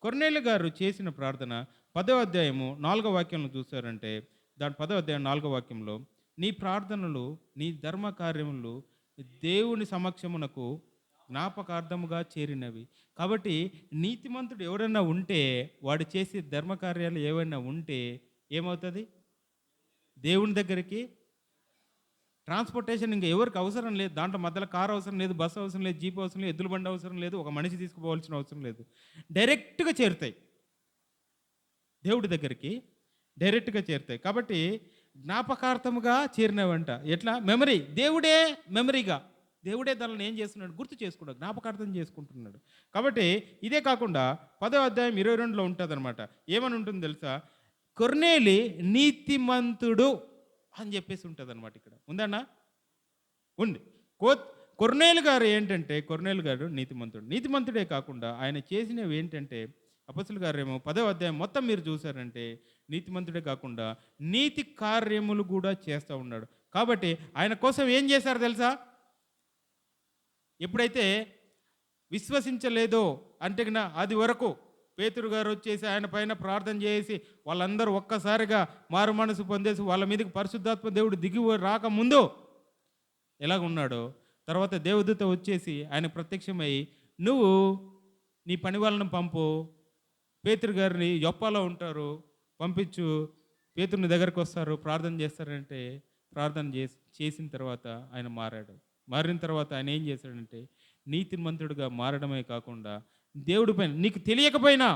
కొర్నేలు గారు చేసిన ప్రార్థన 10వ అధ్యాయము 4వ వాక్యంలో చూసారంటే, దాని 10వ అధ్యాయం 4వ వాక్యంలో నీ ప్రార్థనలు, నీ ధర్మ కార్యములు దేవుని సమక్షమునకు జ్ఞాపకార్థముగా చేరినవి. కాబట్టి నీతిమంతుడు ఎవరైనా ఉంటే, వాడు చేసే ధర్మకార్యాలు ఏవైనా ఉంటే ఏమవుతుంది? దేవుని దగ్గరికి ట్రాన్స్పోర్టేషన్ ఇంకా ఎవరికి అవసరం లేదు. దాంట్లో మధ్యలో కారు అవసరం లేదు, బస్సు అవసరం లేదు, జీప్ అవసరం లేదు, ఎద్దుల బండి అవసరం లేదు, ఒక మనిషి తీసుకుపోవాల్సిన అవసరం లేదు. డైరెక్ట్గా చేరుతాయి, దేవుడి దగ్గరికి డైరెక్ట్గా చేరుతాయి. కాబట్టి జ్ఞాపకార్థముగా చేరినవంట. ఎట్లా? మెమరీ. దేవుడే దానిని ఏం చేస్తున్నాడు? గుర్తు చేసుకున్నాడు, జ్ఞాపకార్థం చేసుకుంటున్నాడు. కాబట్టి ఇదే కాకుండా 10వ అధ్యాయం 22లో ఉంటుంది అనమాట. ఏమని ఉంటుంది తెలుసా? కొర్నేలి నీతిమంతుడు అని చెప్పేసి ఉంటుంది అనమాట. ఇక్కడ ఉందన్నా? ఉంది. కొర్నేలు గారు ఏంటంటే, కొర్నేలు గారు నీతిమంతుడే కాకుండా ఆయన చేసినవి ఏంటంటే, అపొస్తలుల కార్యము 10వ అధ్యాయం మొత్తం మీరు చూసారంటే నీతిమంతుడే కాకుండా నీతి కార్యములు కూడా చేస్తూ ఉన్నాడు. కాబట్టి ఆయన కోసం ఏం చేశారు తెలుసా? ఎప్పుడైతే విశ్వసించలేదో అంటే అది వరకు పేతురు గారు వచ్చేసి ఆయన పైన ప్రార్థన చేసి వాళ్ళందరూ ఒక్కసారిగా మారు మనసు పొందేసి వాళ్ళ మీదకి పరిశుద్ధాత్మ దేవుడు దిగి రాకముందు ఎలాగున్నాడో, తర్వాత దేవదూత వచ్చేసి ఆయన ప్రత్యక్షమై నువ్వు నీ పని వాళ్ళను పంపు, పేతురు గారిని యొప్పలో ఉంటారు, పంపించు, పేతురుని దగ్గరకు వస్తారు, ప్రార్థన చేస్తారంటే ప్రార్థన చేసిన తర్వాత ఆయన మారిన తర్వాత ఆయన ఏం చేశాడంటే నీతిమంతుడుగా మారడమే కాకుండా దేవుడి పైన నీకు తెలియకపోయినా,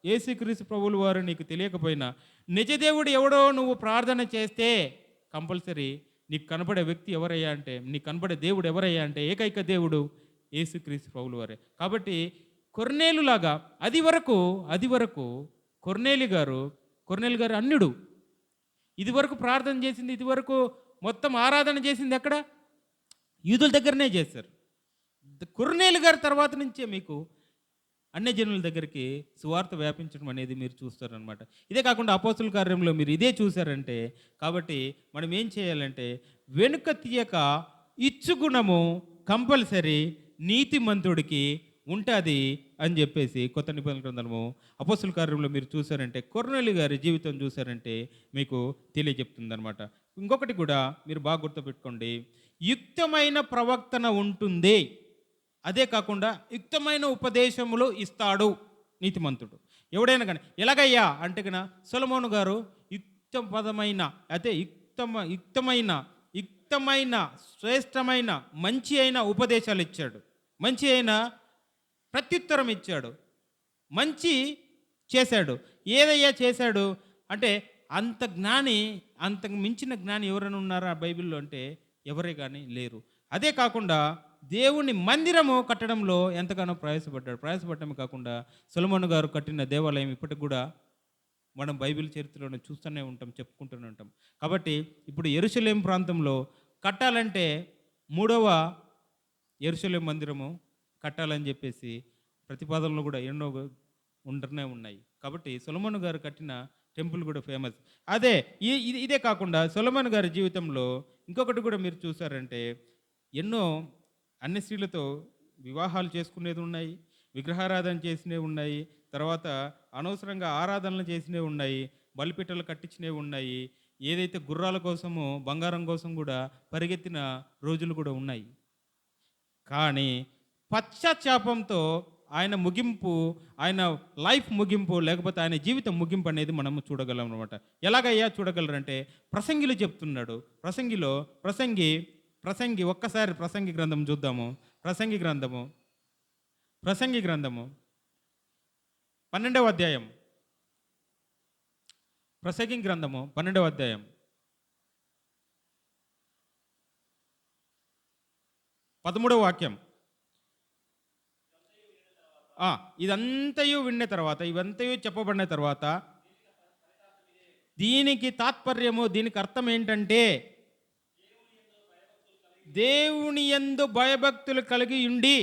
యేసుక్రీస్తు ప్రభువుల వారు నీకు తెలియకపోయినా, నిజదేవుడు ఎవడో నువ్వు ప్రార్థన చేస్తే కంపల్సరీ నీకు కనబడే వ్యక్తి ఎవరయ్యా అంటే, నీకు కనబడే దేవుడు ఎవరయ్యా అంటే ఏకైక దేవుడు యేసుక్రీస్తు ప్రభువుల వారే. కాబట్టి కొర్నేలులాగా అది వరకు కొర్నేలు గారు అన్యుడు. ఇది వరకు ప్రార్థన చేసింది, ఇది వరకు మొత్తం ఆరాధన చేసింది ఎక్కడ? యూదుల దగ్గరనే చేశారు. కొర్నేలు గారి తర్వాత నుంచే మీకు అన్యజనుల దగ్గరికి సువార్త వ్యాపించడం అనేది మీరు చూస్తారనమాట. ఇదే కాకుండా అపోస్తుల కార్యంలో మీరు ఇదే చూసారంటే, కాబట్టి మనం ఏం చేయాలంటే వెనుక తీయక ఇచ్చుగుణము కంపల్సరీ నీతిమంతుడికి ఉంటుంది అని చెప్పేసి కొత్త నిబంధన గ్రంథము అపోస్తుల కార్యంలో మీరు చూసారంటే, కొర్నేలు గారి జీవితం చూసారంటే మీకు తెలియజెప్తుందనమాట. ఇంకొకటి కూడా మీరు బాగా గుర్తుపెట్టుకోండి, యుక్తమైన ప్రవర్తన ఉంటుంది. అదే కాకుండా యుక్తమైన ఉపదేశములు ఇస్తాడు నీతిమంతుడు. ఎవడైనా కానీ ఎలాగయ్యా అంటే కన్నా సొలొమోను గారు యుక్తపదమైన అదే యుక్తమైన శ్రేష్టమైన మంచి అయిన ఉపదేశాలు ఇచ్చాడు, మంచి అయిన ప్రత్యుత్తరం ఇచ్చాడు, మంచి చేశాడు. ఏదయ్యా చేశాడు అంటే అంత జ్ఞాని, అంతకు మించిన జ్ఞాని ఎవరైనా ఉన్నారా బైబిల్లో అంటే ఎవరే కానీ లేరు. అదే కాకుండా దేవుని మందిరము కట్టడంలో ఎంతగానో ప్రయాసపడటమే కాకుండా సొలొమోను గారు కట్టిన దేవాలయం ఇప్పటికి కూడా మనం బైబిల్ చరిత్రలోనే చూస్తూనే ఉంటాం, చెప్పుకుంటూనే ఉంటాం. కాబట్టి ఇప్పుడు యెరూషలేం ప్రాంతంలో కట్టాలంటే 3వ యెరూషలేం మందిరము కట్టాలని చెప్పేసి ప్రతిపాదనలు కూడా ఎన్నో ఉంటూనే ఉన్నాయి. కాబట్టి సొలొమోను గారు కట్టిన టెంపుల్ కూడా ఫేమస్. అదే ఇదే కాకుండా సొలొమోను గారి జీవితంలో ఇంకొకటి కూడా మీరు చూసారంటే ఎన్నో అన్ని స్త్రీలతో వివాహాలు చేసుకునేది ఉన్నాయి, విగ్రహారాధన చేసినవి ఉన్నాయి, తర్వాత అనవసరంగా ఆరాధనలు చేసినవి ఉన్నాయి, బలిపీటలు కట్టించినవి ఉన్నాయి, ఏదైతే గుర్రాల కోసము బంగారం కోసం కూడా పరిగెత్తిన రోజులు కూడా ఉన్నాయి. కానీ పశ్చాత్తాపంతో ఆయన ముగింపు, ఆయన లైఫ్ ముగింపు లేకపోతే ఆయన జీవితం ముగింపు అనేది మనము చూడగలం అనమాట. ఎలాగయ్యా చూడగలరంటే ప్రసంగిలు చెప్తున్నాడు. ప్రసంగి ఒక్కసారి ప్రసంగి గ్రంథం చూద్దాము. ప్రసంగి గ్రంథము 12వ అధ్యాయం. ప్రసంగి గ్రంథము 12వ అధ్యాయం 13వ వాక్యం. ఇదంతయు విన్న తర్వాత, ఇవంతయు చెప్పబడిన తర్వాత దీనికి తాత్పర్యము, దీనికి అర్థం ఏంటంటే దేవుని యందు భయభక్తులు కలిగి ఉండి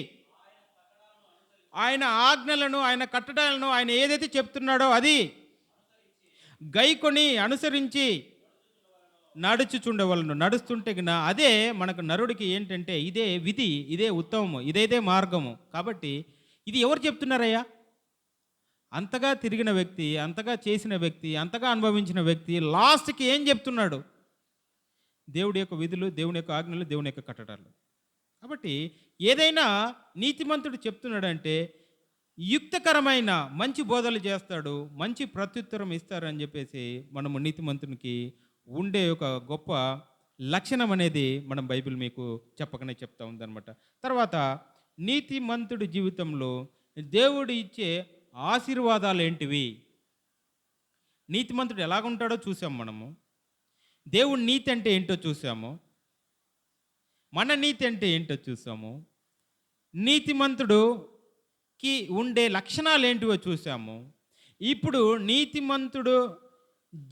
ఆయన ఆజ్ఞలను, ఆయన కట్టడాలను, ఆయన ఏదైతే చెప్తున్నాడో అది గైకొని అనుసరించి నడుచుచుండవలను. నడుస్తుంటే అదే మనకు నరుడికి ఏంటంటే ఇదే విధి, ఇదే ఉత్తమము, ఇదేదే మార్గము. కాబట్టి ఇది ఎవరు చెప్తున్నారయ్యా? అంతగా తిరిగిన వ్యక్తి, అంతగా చేసిన వ్యక్తి, అంతగా అనుభవించిన వ్యక్తి లాస్ట్కి ఏం చెప్తున్నాడు? దేవుడి యొక్క విధులు, దేవుని యొక్క ఆజ్ఞలు, దేవుని యొక్క కట్టడాలు. కాబట్టి ఏదైనా నీతిమంతుడు చెప్తున్నాడంటే యుక్తకరమైన మంచి బోధలు చేస్తాడు, మంచి ప్రత్యుత్తరం ఇస్తారని చెప్పేసి మనము నీతిమంతునికి ఉండే ఒక గొప్ప లక్షణం అనేది మనం బైబిల్ మీకు చెప్పకనే చెప్తా ఉందన్నమాట. తర్వాత నీతిమంతుడి జీవితంలో దేవుడు ఇచ్చే ఆశీర్వాదాలు ఏంటివి? నీతిమంతుడు ఎలాగుంటాడో చూసాం మనము. దేవుడి నీతి అంటే ఏంటో చూసాము, మన నీతి అంటే ఏంటో చూసాము, నీతిమంతుడుకి ఉండే లక్షణాలు ఏంటివో చూసాము. ఇప్పుడు నీతిమంతుడు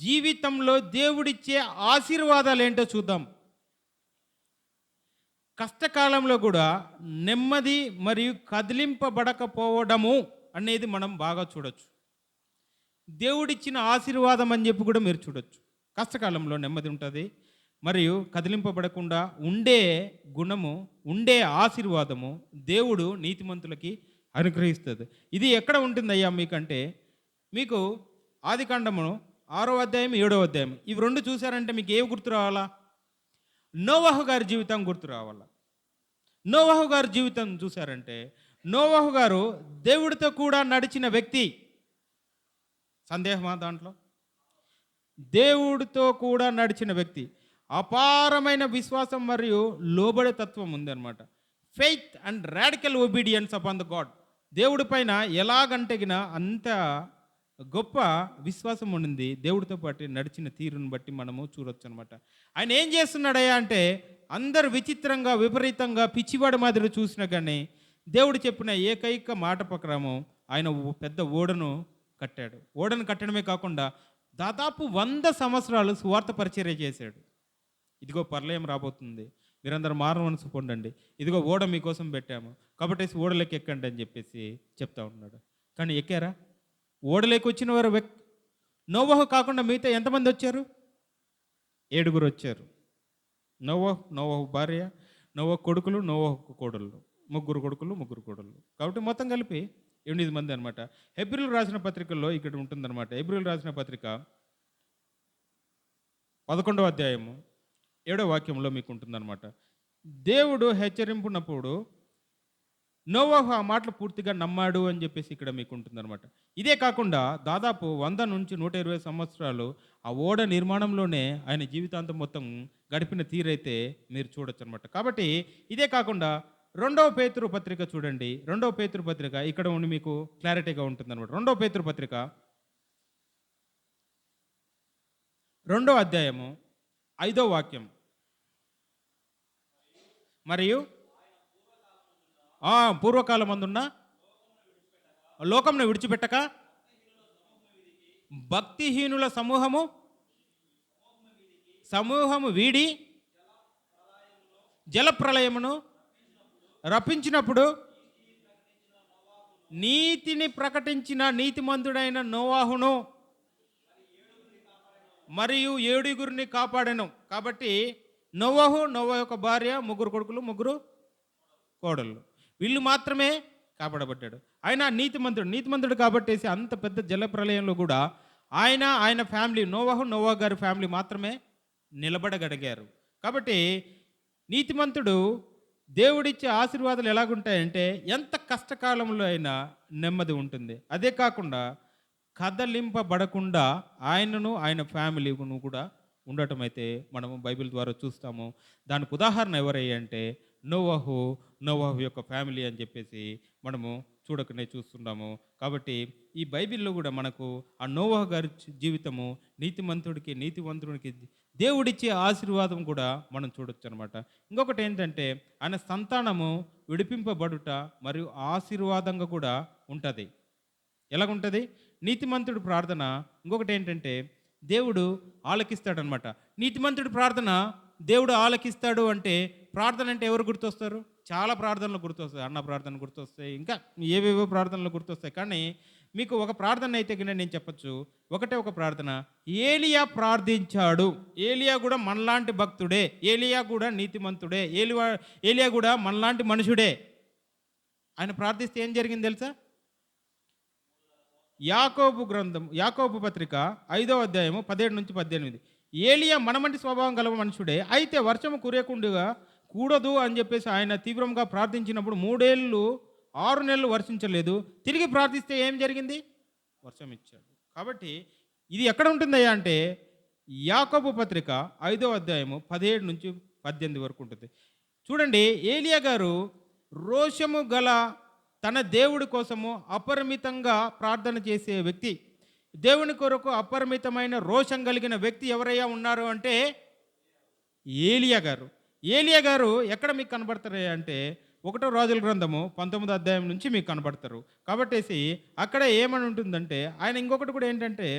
జీవితంలో దేవుడిచ్చే ఆశీర్వాదాలు ఏంటో చూద్దాం. కష్టకాలంలో కూడా నెమ్మది మరియు కదిలింపబడకపోవడము అనేది మనం బాగా చూడొచ్చు. దేవుడిచ్చిన ఆశీర్వాదం అని చెప్పి కూడా మీరు చూడొచ్చు. కష్టకాలంలో నెమ్మది ఉంటుంది, మరియు కదిలింపబడకుండా ఉండే గుణము, ఉండే ఆశీర్వాదము దేవుడు నీతిమంతులకి అనుగ్రహిస్తుంది. ఇది ఎక్కడ ఉంటుందయ్యా మీకంటే, మీకు ఆదికాండము 6వ అధ్యాయం 7వ అధ్యాయం ఇవి 2 చూసారంటే మీకు ఏవి గుర్తు రావాలా? నోవహు గారి జీవితం గుర్తు రావాలా. నోవహు గారి జీవితం చూసారంటే నోవహు గారు దేవుడితో కూడా నడిచిన వ్యక్తి. సందేహమా దాంట్లో? దేవుడితో కూడా నడిచిన వ్యక్తి. అపారమైన విశ్వాసం మరియు లోబడే తత్వం ఉందన్నమాట. Faith and radical obedience upon the God. దేవుడి పైన ఎలాగంటగిన అంత గొప్ప విశ్వాసం ఉండింది. దేవుడితో పాటు నడిచిన తీరుని బట్టి మనము చూడొచ్చు అనమాట. ఆయన ఏం చేస్తున్నాడయ్యా అంటే అందరు విచిత్రంగా, విపరీతంగా, పిచ్చివాడి మాదిరి చూసినా కానీ దేవుడు చెప్పిన ఏకైక మాట ప్రకారము ఆయన పెద్ద ఓడను కట్టాడు. ఓడను కట్టడమే కాకుండా దాదాపు 100 సంవత్సరాలు సువార్త పరిచర్య చేశాడు. ఇదిగో పరలయం రాబోతుంది, మీరందరూ మారు మనసు పొందండి, ఇదిగో ఓడ మీకోసం పెట్టాము, కాబట్టి ఓడలోకి ఎక్కండి అని చెప్పేసి చెప్తా ఉన్నాడు. కానీ ఎక్కారా? ఓడలోకి వచ్చిన వారు నోవహు కాకుండా మిగతా ఎంతమంది వచ్చారు? 7 వచ్చారు. నోవహు భార్య, నోవహు కొడుకులు, నోవహు కోడళ్ళు, 3 కొడుకులు, 3 కోడళ్ళు. కాబట్టి మొత్తం కలిపి 8 మంది అనమాట. హెబ్రీయులు రాసిన పత్రికల్లో ఇక్కడ ఉంటుందన్నమాట. హెబ్రీయులు రాసిన పత్రిక 11వ అధ్యాయము 7వ వాక్యంలో మీకు ఉంటుందన్నమాట. దేవుడు హెచ్చరింపునప్పుడు నోవహు ఆ మాటలు పూర్తిగా నమ్మాడు అని చెప్పేసి ఇక్కడ మీకు ఉంటుందన్నమాట. ఇదే కాకుండా దాదాపు 100 నుంచి 120 సంవత్సరాలు ఆ ఓడ నిర్మాణంలోనే ఆయన జీవితాంతం మొత్తం గడిపిన తీరైతే మీరు చూడొచ్చు అనమాట. కాబట్టి ఇదే కాకుండా 2వ పేతురు పత్రిక చూడండి. 2వ పేతురు పత్రిక ఇక్కడ ఉండి మీకు క్లారిటీగా ఉంటుందన్నమాట. 2వ పేతురు పత్రిక 2వ అధ్యాయము 5వ వాక్యం. మరియు పూర్వకాలమందున్న లోకంను విడిచిపెట్టక భక్తిహీనుల సమూహము వీడి జలప్రళయమును రప్పించినప్పుడు నీతిని ప్రకటించిన నీతిమంతుడైన నోవాహును మరియు 7 కాపాడెను. కాబట్టి నోవహు యొక్క భార్య, 3 కొడుకులు, 3 కోడళ్ళు, వీళ్ళు మాత్రమే కాపాడబడ్డాడు. ఆయన నీతిమంతుడు కాబట్టేసి అంత పెద్ద జల ప్రళయంలో కూడా ఆయన ఫ్యామిలీ, నోవహు గారి ఫ్యామిలీ మాత్రమే నిలబడగలిగారు. కాబట్టి నీతిమంతుడు దేవుడిచ్చే ఆశీర్వాదాలు ఎలాగుంటాయంటే ఎంత కష్టకాలంలో అయినా నెమ్మది ఉంటుంది. అదే కాకుండా కదలింపబడకుండా ఆయనను ఆయన ఫ్యామిలీను కూడా ఉండటం అయితే మనము బైబిల్ ద్వారా చూస్తాము. దానికి ఉదాహరణ ఎవరయ్యంటే నోవహు యొక్క ఫ్యామిలీ అని చెప్పేసి మనము చూడకనే చూస్తున్నాము. కాబట్టి ఈ బైబిల్లో కూడా మనకు ఆ నోవహు గారి జీవితము నీతివంతుడికి దేవుడిచ్చే ఆశీర్వాదం కూడా మనం చూడొచ్చు అనమాట. ఇంకొకటి ఏంటంటే ఆయన సంతానము విడిపింపబడుట మరియు ఆశీర్వాదంగా కూడా ఉంటుంది. ఎలాగుంటుంది? నీతిమంతుడి ప్రార్థన ఇంకొకటి ఏంటంటే దేవుడు ఆలకిస్తాడనమాట. నీతిమంతుడి ప్రార్థన దేవుడు ఆలకిస్తాడు అంటే ప్రార్థన అంటే ఎవరు గుర్తొస్తారు? చాలా ప్రార్థనలు గుర్తొస్తాయి. అన్న ప్రార్థన గుర్తొస్తాయి, ఇంకా ఏవేవో ప్రార్థనలు గుర్తొస్తాయి. కానీ మీకు ఒక ప్రార్థన అయితే కింద నేను చెప్పచ్చు. ఒక ప్రార్థన ఏలియా ప్రార్థించాడు. ఏలియా కూడా మనలాంటి భక్తుడే, ఏలియా కూడా నీతిమంతుడే, ఏలియా కూడా మనలాంటి మనుషుడే. ఆయన ప్రార్థిస్తే ఏం జరిగింది తెలుసా? యాకోబు పత్రిక 5వ అధ్యాయము 17 నుంచి 18. ఏలియా మనమంటి స్వభావం గల మనుషుడే, అయితే వర్షము కురియకుండా కూడదు అని చెప్పేసి ఆయన తీవ్రంగా ప్రార్థించినప్పుడు 6 నెలలు వర్షించలేదు. తిరిగి ప్రార్థిస్తే ఏం జరిగింది? వర్షం ఇచ్చాడు. కాబట్టి ఇది ఎక్కడ ఉంటుందయ్యా అంటే యాకోబు పత్రిక 5వ అధ్యాయము 17 నుంచి 18 వరకు ఉంటుంది. చూడండి, ఏలియా గారు రోషము గల తన దేవుడి కోసము అపరిమితంగా ప్రార్థన చేసే వ్యక్తి. దేవుని కొరకు అపరిమితమైన రోషం కలిగిన వ్యక్తి ఎవరయ్యా ఉన్నారు అంటే ఏలియా గారు ఎక్కడ మీకు కనబడతారు అంటే 1వ రాజుల గ్రంథము 19వ అధ్యాయం నుంచి మీకు కనబడతారు. కాబట్టి అక్కడ ఏమని ఉంటుందంటే ఆయన ఇంకొకటి కూడా ఏంటంటే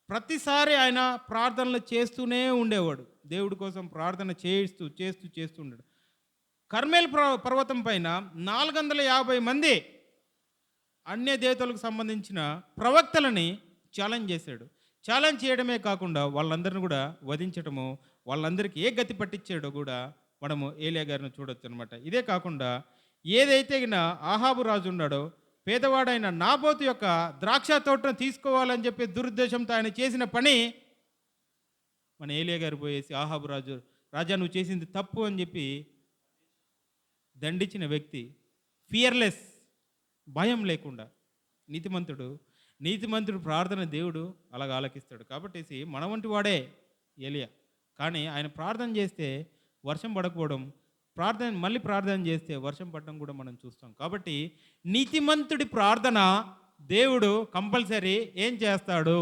ప్రతిసారి ఆయన ప్రార్థనలు చేస్తూనే ఉండేవాడు. దేవుడి కోసం ప్రార్థన చేస్తూ ఉండడు. కర్మేల్ పర్వతం పైన 450 మంది అన్య దేవతలకు సంబంధించిన ప్రవక్తలని ఛాలెంజ్ చేశాడు. ఛాలెంజ్ చేయడమే కాకుండా వాళ్ళందరిని కూడా వధించడము, వాళ్ళందరికీ ఏ గతి పట్టించాడో కూడా మనము ఏలియా గారిని చూడొచ్చు అనమాట. ఇదే కాకుండా ఏదైతే ఆహాబు రాజు ఉన్నాడో పేదవాడైన నాబోతు యొక్క ద్రాక్ష తోటను తీసుకోవాలని చెప్పి దురుద్దేశంతో ఆయన చేసిన పని మన ఏలియా గారు పోయేసి ఆహాబు రాజా నువ్వు చేసింది తప్పు అని చెప్పి దండించిన వ్యక్తి. ఫియర్లెస్, భయం లేకుండా నీతిమంతుడు ప్రార్థన దేవుడు అలాగ ఆలకిస్తాడు. కాబట్టి మన వంటి వాడే ఏలియా. కానీ ఆయన ప్రార్థన చేస్తే వర్షం పడకపోవడం, మళ్ళీ ప్రార్థన చేస్తే వర్షం పడడం కూడా మనం చూస్తాం. కాబట్టి నీతిమంతుడి ప్రార్థన దేవుడు కంపల్సరీ ఏం చేస్తాడు?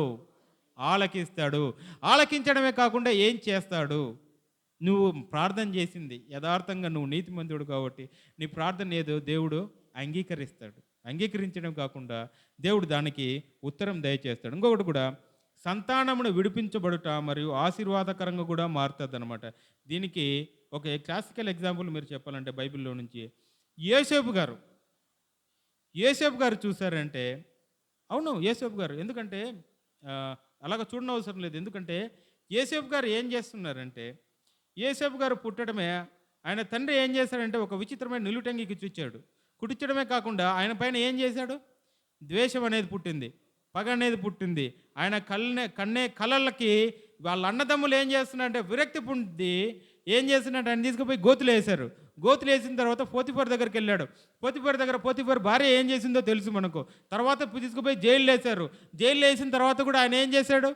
ఆలకిస్తాడు. ఆలకించడమే కాకుండా ఏం చేస్తాడు? నువ్వు ప్రార్థన చేసింది యథార్థంగా, నువ్వు నీతిమంతుడు కాబట్టి నీ ప్రార్థన ఏదో దేవుడు అంగీకరిస్తాడు. అంగీకరించడం కాకుండా దేవుడు దానికి ఉత్తరం దయచేస్తాడు. ఇంకొకటి కూడా సంతానమును విడిపించబడుట మరియు ఆశీర్వాదకరంగా కూడా మారుతుంది అనమాట. దీనికి ఒక క్లాసికల్ ఎగ్జాంపుల్ మీరు చెప్పాలంటే బైబిల్లో నుంచి యోసేపు గారు యోసేపు గారు చూసారంటే, అవును యోసేపు గారు, ఎందుకంటే ఆ, అలాగ చూడనవసరం లేదు. ఎందుకంటే యోసేపు గారు ఏం చేస్తున్నారంటే, యోసేపు గారు పుట్టడమే, ఆయన తండ్రి ఏం చేశాడంటే ఒక విచిత్రమైన నిలుటంగికి చుచ్చాడు. కుట్టించడమే కాకుండా ఆయన పైన ఏం చేశాడు, ద్వేషం అనేది పుట్టింది, పగ అనేది పుట్టింది. ఆయన కళ్ళకి వాళ్ళ అన్నదమ్ములు ఏం చేస్తున్నారంటే విరక్తి పుంది ఏం చేస్తున్నట్టు ఆయన తీసుకుపోయి గోతులు వేశారు. గోతులు వేసిన తర్వాత పోతిఫర్ దగ్గరికి వెళ్ళాడు. పోతిఫర్ భార్య ఏం చేసిందో తెలుసు మనకు. తర్వాత తీసుకుపోయి జైలు వేశారు. జైలు వేసిన తర్వాత కూడా ఆయన ఏం చేశాడు,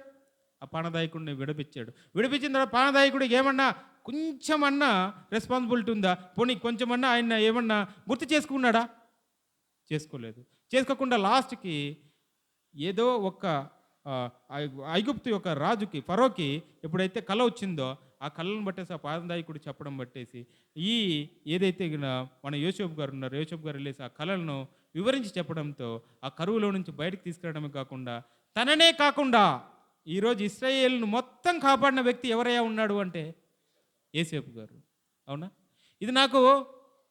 ఆ పానదాయకుడిని విడిపించాడు. విడిపించిన తర్వాత పానదాయకుడికి ఏమన్నా కొంచెమన్నా రెస్పాన్సిబిలిటీ ఉందా? పోనీ కొంచెమన్నా ఆయన ఏమన్నా గుర్తు చేసుకున్నాడా? చేసుకోలేదు. చేసుకోకుండా లాస్ట్కి ఏదో ఒక ఐగుప్తు యొక్క రాజుకి, ఫరోకి ఎప్పుడైతే కళ వచ్చిందో ఆ కళ్ళను బట్టేసి ఆ పానదాయకుడు చెప్పడం బట్టేసి ఈ ఏదైతే మన యోసేపు గారు ఉన్నారు, యోసేపు గారు వెళ్ళేసి ఆ కళలను వివరించి చెప్పడంతో ఆ కరువులో నుంచి బయటకు తీసుకురావడమే కాకుండా తననే కాకుండా ఈరోజు ఇశ్రాయేలును మొత్తం కాపాడిన వ్యక్తి ఎవరయ్యా ఉన్నాడు అంటే యోసేపు గారు. అవునా? ఇది నాకు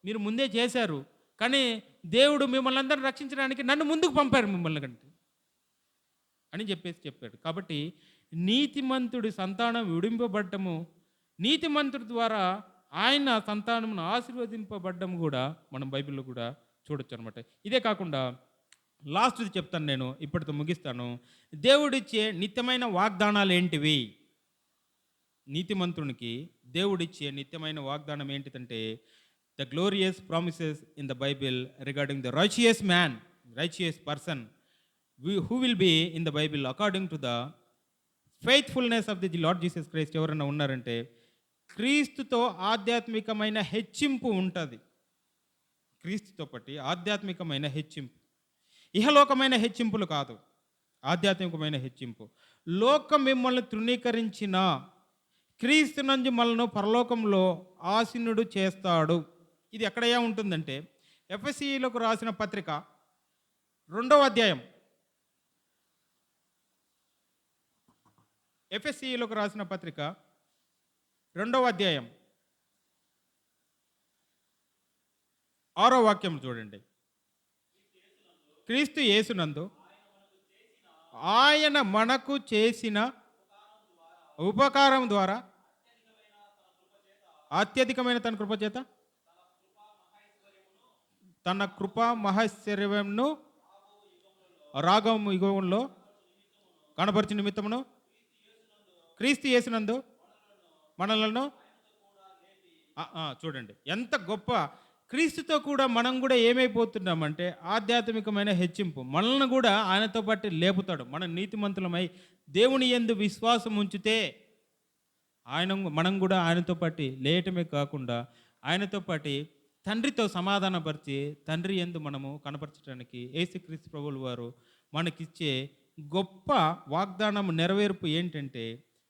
మీరు ముందే చేశారు, కానీ దేవుడు మిమ్మల్ని అందరిని రక్షించడానికి నన్ను ముందుకు పంపారు మిమ్మల్ని కంటే అని చెప్పాడు. కాబట్టి నీతిమంతుడి సంతానం విడింపబడ్డము, నీతిమంతుడి ద్వారా ఆయన సంతానమును ఆశీర్వదింపబడ్డం కూడా మనం బైబిల్లో కూడా చూడొచ్చు అనమాట. ఇదే కాకుండా లాస్ట్ది చెప్తాను, నేను ఇప్పటితో ముగిస్తాను. దేవుడిచ్చే నిత్యమైన వాగ్దానాలు ఏంటివి? నీతిమంతునికి దేవుడిచ్చే నిత్యమైన వాగ్దానం ఏంటిదంటే the glorious promises in the Bible regarding the righteous man, righteous person who will be in the Bible according to the faithfulness of the Lord Jesus Christ. ఎవరైనా ఉన్నారంటే క్రీస్తుతో ఆధ్యాత్మికమైన హెచ్చింపు ఉంటుంది. క్రీస్తుతో పట్టి ఆధ్యాత్మికమైన హెచ్చింపు, ఇహలోకమైన హెచ్చింపులు కాదు, ఆధ్యాత్మికమైన హెచ్చింపు. లోకం మిమ్మల్ని తృణీకరించిన క్రీస్తు నుంచి మనల్ని పరలోకంలో ఆసీనుడు చేస్తాడు. ఇది ఎక్కడయ్యా ఉంటుందంటే ఎఫెసీయులకు రాసిన పత్రిక 2వ అధ్యాయం, ఎఫెసీయులకు రాసిన పత్రిక 2వ అధ్యాయం 6వ వాక్యం చూడండి. క్రీస్తు యేసునందు ఆయన మనకు చేసిన ఉపకారం ద్వారా అత్యధికమైన తన కృప చేత తన కృపా మహైశ్వర్యమును రాగము యుగంలో కనపరిచిన నిమిత్తమును క్రీస్తు యేసునందు మనలను చూడండి ఎంత గొప్ప. క్రీస్తుతో కూడా మనం కూడా ఏమైపోతున్నామంటే ఆధ్యాత్మికమైన హెచ్చింపు, మనల్ని కూడా ఆయనతో పాటు లేపుతాడు. మనం నీతిమంతులమై దేవుని యందు విశ్వాసం ఉంచితే మనం కూడా ఆయనతో పాటు లేయటమే కాకుండా ఆయనతో పాటు తండ్రితో సమాధానపరిచి తండ్రి యందు మనము కనపరచడానికి యేసుక్రీస్తు ప్రభువుల వారు మనకిచ్చే గొప్ప వాగ్దానం నెరవేర్పు ఏంటంటే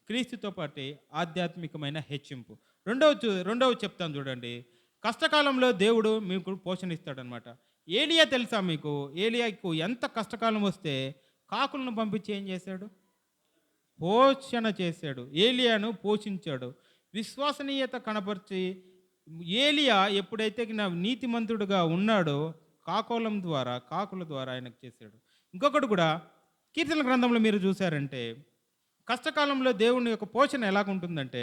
క్రీస్తుతో పాటు ఆధ్యాత్మికమైన హెచ్చింపు. రెండవ చెప్తాను చూడండి. కష్టకాలంలో దేవుడు మీకు పోషణ ఇస్తాడనమాట. ఏలియా తెలుసా మీకు? ఏలియాకు ఎంత కష్టకాలం వస్తే కాకులను పంపించి ఏం చేశాడు? పోషణ చేశాడు. ఏలియాను పోషించాడు. విశ్వసనీయత కనపరిచి ఏలియా ఎప్పుడైతే నీతిమంతుడుగా ఉన్నాడో కాకుల ద్వారా ఆయనకు చేశాడు. ఇంకొకటి కూడా కీర్తన గ్రంథంలో మీరు చూసారంటే కష్టకాలంలో దేవుని యొక్క పోషణ ఎలాగుంటుందంటే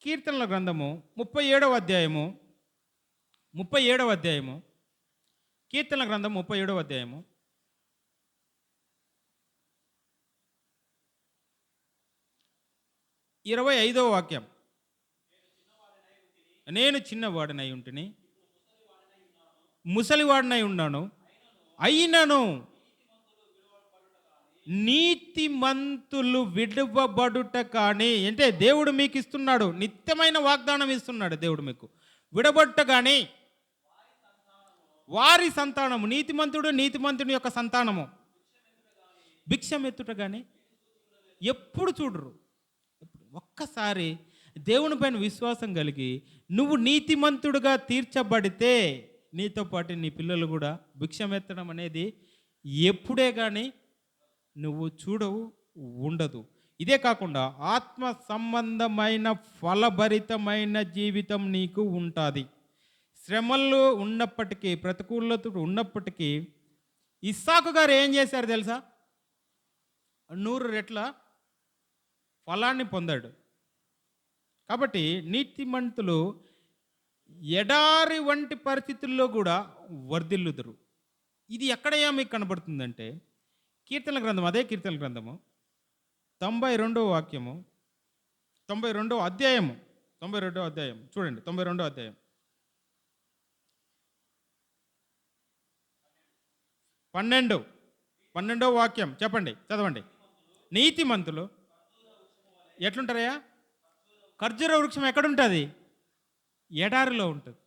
కీర్తనల గ్రంథము 37వ అధ్యాయము కీర్తనల గ్రంథం 37వ అధ్యాయము 25వ వాక్యం. నేను చిన్నవాడినై ఉంటిని, ముసలివాడినై ఉన్నాను, అయినను నీతిమంతులు విడవబడుట కానీ, అంటే దేవుడు మీకు ఇస్తున్నాడు, నిత్యమైన వాగ్దానం ఇస్తున్నాడు దేవుడు మీకు. విడబొట్ట కానీ వారి సంతానము, నీతిమంతుని యొక్క సంతానము భిక్షమెత్తుట కానీ ఎప్పుడు చూడరు. ఒక్కసారి దేవుని పైన విశ్వాసం కలిగి నువ్వు నీతిమంతుడుగా తీర్చబడితే నీతో పాటు నీ పిల్లలు కూడా భిక్షమెత్తడం అనేది ఎప్పుడే కానీ నువ్వు చూడవు, ఉండదు. ఇదే కాకుండా ఆత్మ సంబంధమైన ఫలభరితమైన జీవితం నీకు ఉంటుంది. శ్రమలు ఉన్నప్పటికీ, ప్రతికూలతలు ఉన్నప్పటికీ ఇస్సాకు గారు ఏం చేశారు తెలుసా? 100 రెట్ల ఫలాన్ని పొందాడు. కాబట్టి నీతిమంతులు ఎడారి వంటి పరిస్థితుల్లో కూడా వర్ధిల్లుదురు. ఇది ఎక్కడయ్యా మీకు కనబడుతుందంటే కీర్తనల గ్రంథం, అదే కీర్తనల గ్రంథము 92వ వాక్యము, 92వ అధ్యాయము, 92వ అధ్యాయం చూడండి. 92వ అధ్యాయం 12వ వాక్యం చెప్పండి, చదవండి. నీతిమంతులు ఎట్లుంటారయ్యా? ఖర్జూర వృక్షం ఎక్కడుంటుంది? ఎడారిలో ఉంటుంది.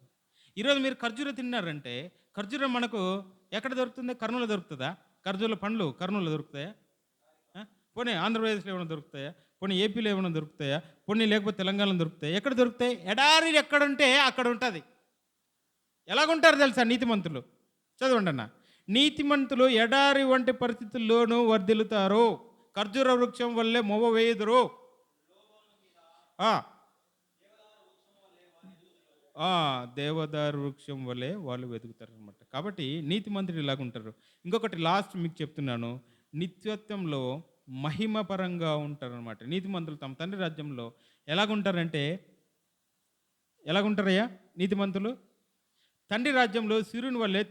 ఈరోజు మీరు ఖర్జూర తిన్నారంటే, ఖర్జూరం మనకు ఎక్కడ దొరుకుతుంది? కర్నూలు దొరుకుతుందా? ఖర్జూర పండ్లు కర్నూలు దొరుకుతాయా? పోనీ ఆంధ్రప్రదేశ్లో ఏమైనా దొరుకుతాయా? పోనీ ఏపీలో ఏమైనా దొరుకుతాయా? పోనీ లేకపోతే తెలంగాణలో దొరుకుతాయా? ఎక్కడ దొరుకుతాయి? ఎడారి ఎక్కడుంటే అక్కడ ఉంటుంది. ఎలాగుంటారు తెలుసా నీతిమంతులు? చదవండి అన్న. నీతిమంతులు ఎడారి వంటి పరిస్థితుల్లోనూ వర్ధిల్లుతారు, ఖర్జూర వృక్షం వల్లే మొవ్వ వేయుదురు. దేవదారు వృక్షం వల్లే వాళ్ళు వెతుకుతారు అనమాట. కాబట్టి నీతిమంతుడు ఇలాగుంటారు. ఇంకొకటి లాస్ట్ మీకు చెప్తున్నాను, నిత్యత్వంలో మహిమపరంగా ఉంటారనమాట. నీతిమంతులు తమ తండ్రి రాజ్యంలో ఎలాగుంటారంటే, ఎలాగుంటారయ్యా నీతిమంతులు? తండ్రి రాజ్యంలో సూర్యుని వల్లే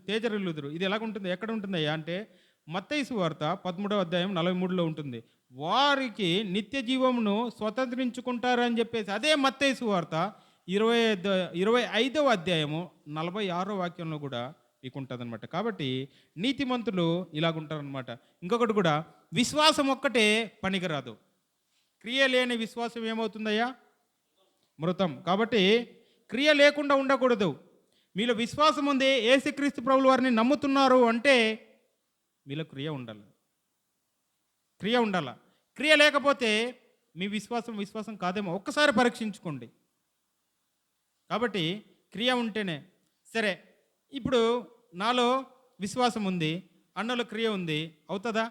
తేజరిల్లుదురు. ఇది ఎలాగుంటుంది? ఎక్కడ ఉంటుందయ్యా అంటే మత్తయి సువార్త 13వ అధ్యాయం 43లో ఉంటుంది. వారికి నిత్య జీవమును స్వతంత్రించుకుంటారని చెప్పేసి అదే మత్తయి సువార్త 25వ అధ్యాయము 46వ వాక్యంలో కూడా మీకు ఉంటుంది అనమాట. కాబట్టి నీతిమంతులు ఇలాగుంటారనమాట. ఇంకొకటి కూడా, విశ్వాసం ఒక్కటే పనికిరాదు. క్రియ లేని విశ్వాసం ఏమవుతుందయ్యా? మృతం. కాబట్టి క్రియ లేకుండా ఉండకూడదు. మీలో విశ్వాసం ఉంది, యేసుక్రీస్తు ప్రభువుల వారిని నమ్ముతున్నారు అంటే మీలో క్రియ ఉండాలి. క్రియ ఉండాల. క్రియ లేకపోతే మీ విశ్వాసం కాదేమో ఒక్కసారి పరీక్షించుకోండి. కాబట్టి క్రియ ఉంటేనే సరే. ఇప్పుడు నాలో విశ్వాసం ఉంది, అన్నలో క్రియ ఉంది, అవుతుందా?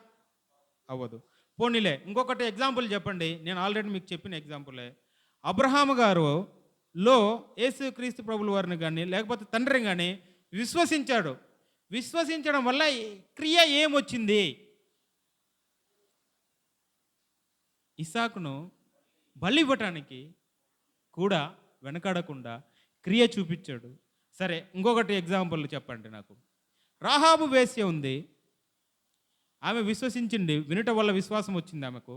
అవ్వదు. పోనీలే ఇంకొకటి ఎగ్జాంపుల్ చెప్పండి. నేను ఆల్రెడీ మీకు చెప్పిన ఎగ్జాంపులే. అబ్రహాము గారు లో యేసుక్రీస్తు ప్రభుల వారిని కానీ లేకపోతే తండ్రిని కానీ విశ్వసించాడు. విశ్వసించడం వల్ల క్రియ ఏమొచ్చింది? ఇస్సాకును బలి ఇవ్వటానికి కూడా వెనకాడకుండా క్రియ చూపించాడు. సరే ఇంకొకటి ఎగ్జాంపుల్ చెప్పండి నాకు. రాహాబు వేశ్య ఉంది, ఆమె విశ్వసించింది, వినటం వల్ల విశ్వాసం వచ్చింది ఆమెకు.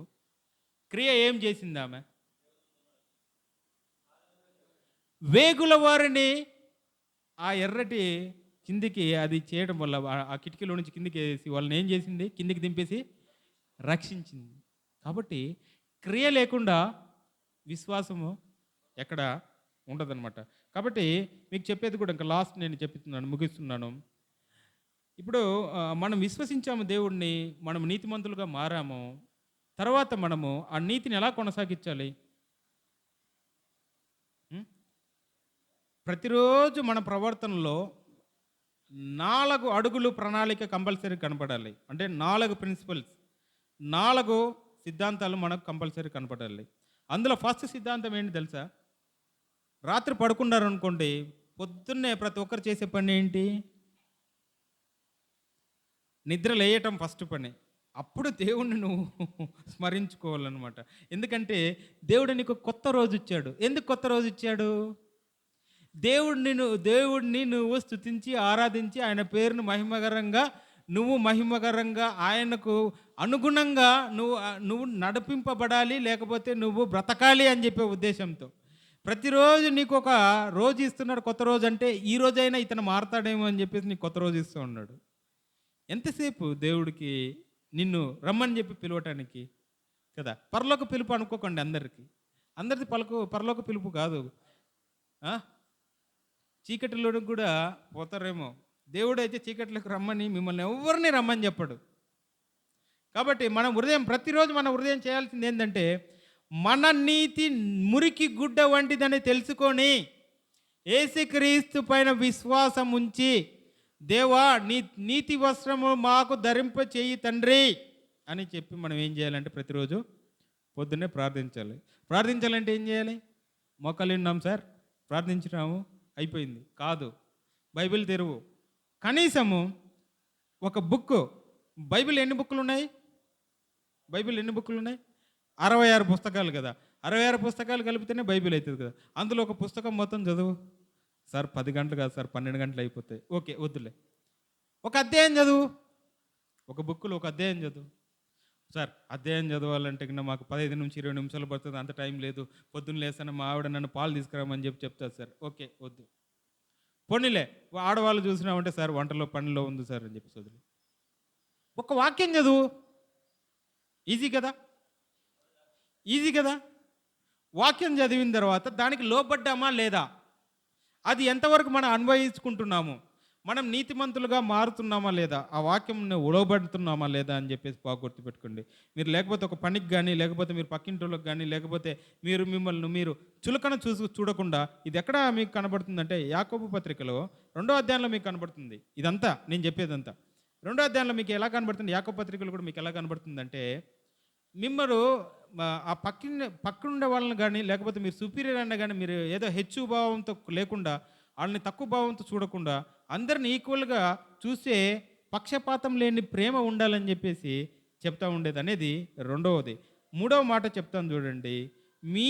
క్రియ ఏం చేసింది ఆమె? వేగుల వారిని ఆ ఎర్రటి కిందికి అది చేయడం వల్ల ఆ కిటికీలో నుంచి కిందికి వేసి వాళ్ళని ఏం చేసింది? కిందికి దింపేసి రక్షించింది. కాబట్టి క్రియ లేకుండా విశ్వాసము ఎక్కడ ఉండదన్నమాట. కాబట్టి మీకు చెప్పేది కూడా ఇంకా లాస్ట్ నేను చెప్తున్నాను, ముగిస్తున్నాను. ఇప్పుడు మనం విశ్వసించాము దేవుడిని, మనం నీతిమంతులుగా మారాము. తర్వాత మనము ఆ నీతిని ఎలా కొనసాగించాలి? ప్రతిరోజు మన ప్రవర్తనలో 4 అడుగులు ప్రణాళిక కంపల్సరీ కనపడాలి. అంటే 4 ప్రిన్సిపల్స్, 4 సిద్ధాంతాలు మనకు కంపల్సరీ కనపడాలి. అందులో ఫస్ట్ సిద్ధాంతం ఏంటి తెలుసా? రాత్రి పడుకున్నారనుకోండి, పొద్దున్నే ప్రతి ఒక్కరు చేసే పని ఏంటి? నిద్ర లేయటం ఫస్ట్ పని. అప్పుడు దేవుణ్ణి నువ్వు స్మరించుకోవాలన్నమాట. ఎందుకంటే దేవుడు నీకు కొత్త రోజు ఇచ్చాడు. ఎందుకు కొత్త రోజు ఇచ్చాడు? దేవుడిని నువ్వు స్తుతించి ఆరాధించి ఆయన పేరును మహిమకరంగా ఆయనకు అనుగుణంగా నువ్వు నడిపింపబడాలి, లేకపోతే నువ్వు బ్రతకాలి అని చెప్పే ఉద్దేశంతో ప్రతిరోజు నీకు ఒక రోజు ఇస్తున్నాడు. కొత్త రోజు అంటే ఈ రోజైనా ఇతను మారతాడేమో అని చెప్పేసి నీకు కొత్త రోజు ఇస్తూ ఉన్నాడు. ఎంతసేపు దేవుడికి నిన్ను రమ్మని చెప్పి పిలవటానికి కదా. పరలోక పిలుపు అనుకోకండి, అందరిది పరలోక పిలుపు కాదు. చీకటిలోకి కూడా పోతారేమో. దేవుడు అయితే చీకట్లోకి రమ్మని మిమ్మల్ని ఎవరిని రమ్మని చెప్పడు. కాబట్టి ప్రతిరోజు మన హృదయం చేయాల్సింది ఏంటంటే, మన నీతి మురికి గుడ్డ వంటిదని తెలుసుకొని యేసుక్రీస్తు పైన విశ్వాసం ఉంచి, దేవా నీ నీతి వస్త్రము మాకు ధరింప చేయి తండ్రి అని చెప్పి మనం ఏం చేయాలంటే ప్రతిరోజు పొద్దున్నే ప్రార్థించాలి. ప్రార్థించాలంటే ఏం చేయాలి? మోకాళ్ళు ఉన్నాం సార్, ప్రార్థించినాము, అయిపోయింది కాదు. బైబిల్ తెరువు. కనీసము ఒక బుక్, బైబిల్ ఎన్ని బుక్కులు ఉన్నాయి? బైబిల్ ఎన్ని బుక్కులు ఉన్నాయి? 66 పుస్తకాలు కదా. 66 పుస్తకాలు కలిపితేనే బైబిల్ అవుతుంది కదా. అందులో ఒక పుస్తకం మొత్తం చదువు. సార్ 10 గంటలు కాదు సార్, 12 గంటలు అయిపోతాయి. ఓకే, వద్దులే. ఒక అధ్యాయం చదువు. ఒక బుక్లో ఒక అధ్యాయం చదువు. సార్ అధ్యాయం చదవాలంటే కింద మాకు 15 నుంచి 20 నిమిషాలు పడుతుంది, అంత టైం లేదు. పొద్దున్న లేస్తాను మా ఆవిడ నన్ను పాలు తీసుకురామని చెప్తారు సార్. ఓకే, వద్దు. పోనీలే, ఆడవాళ్ళు చూసినామంటే సార్ వంటలో పనిలో ఉంది సార్ అని చెప్పి వదిలే. ఒక వాక్యం చదువు. ఈజీ కదా, ఈజీ కదా. వాక్యం చదివిన తర్వాత దానికి లోబడ్డామా లేదా, అది ఎంతవరకు మనం అన్వయించుకుంటున్నాము, మనం నీతిమంతులుగా మారుతున్నామా లేదా, ఆ వాక్యం లోబడుతున్నామా లేదా అని చెప్పేసి బాగా గుర్తుపెట్టుకోండి. మీరు లేకపోతే ఒక పనికి కానీ, లేకపోతే మీరు పక్కింటోళ్ళకి కానీ, లేకపోతే మీరు మిమ్మల్ని మీరు చులకన చూడకుండా, ఇది ఎక్కడ మీకు కనబడుతుందంటే యాకోబు పత్రికలో 2వ అధ్యాయంలో మీకు కనబడుతుంది. ఇదంతా నేను చెప్పేదంతా 2వ అధ్యాయంలో మీకు ఎలా కనబడుతుంది, యాకోబు పత్రికలు కూడా మీకు ఎలా కనబడుతుందంటే, మిమ్మల్ని ఆ పక్కనుండే వాళ్ళని కానీ, లేకపోతే మీరు సుపీరియర్ అన్న కానీ, మీరు ఏదో హెచ్చు భావంతో లేకుండా, వాళ్ళని తక్కువ భావంతో చూడకుండా, అందరిని ఈక్వల్గా చూసే పక్షపాతం లేని ప్రేమ ఉండాలని చెప్పేసి చెప్తా ఉండేది అనేది 2వది. 3వ మాట చెప్తాను చూడండి. మీ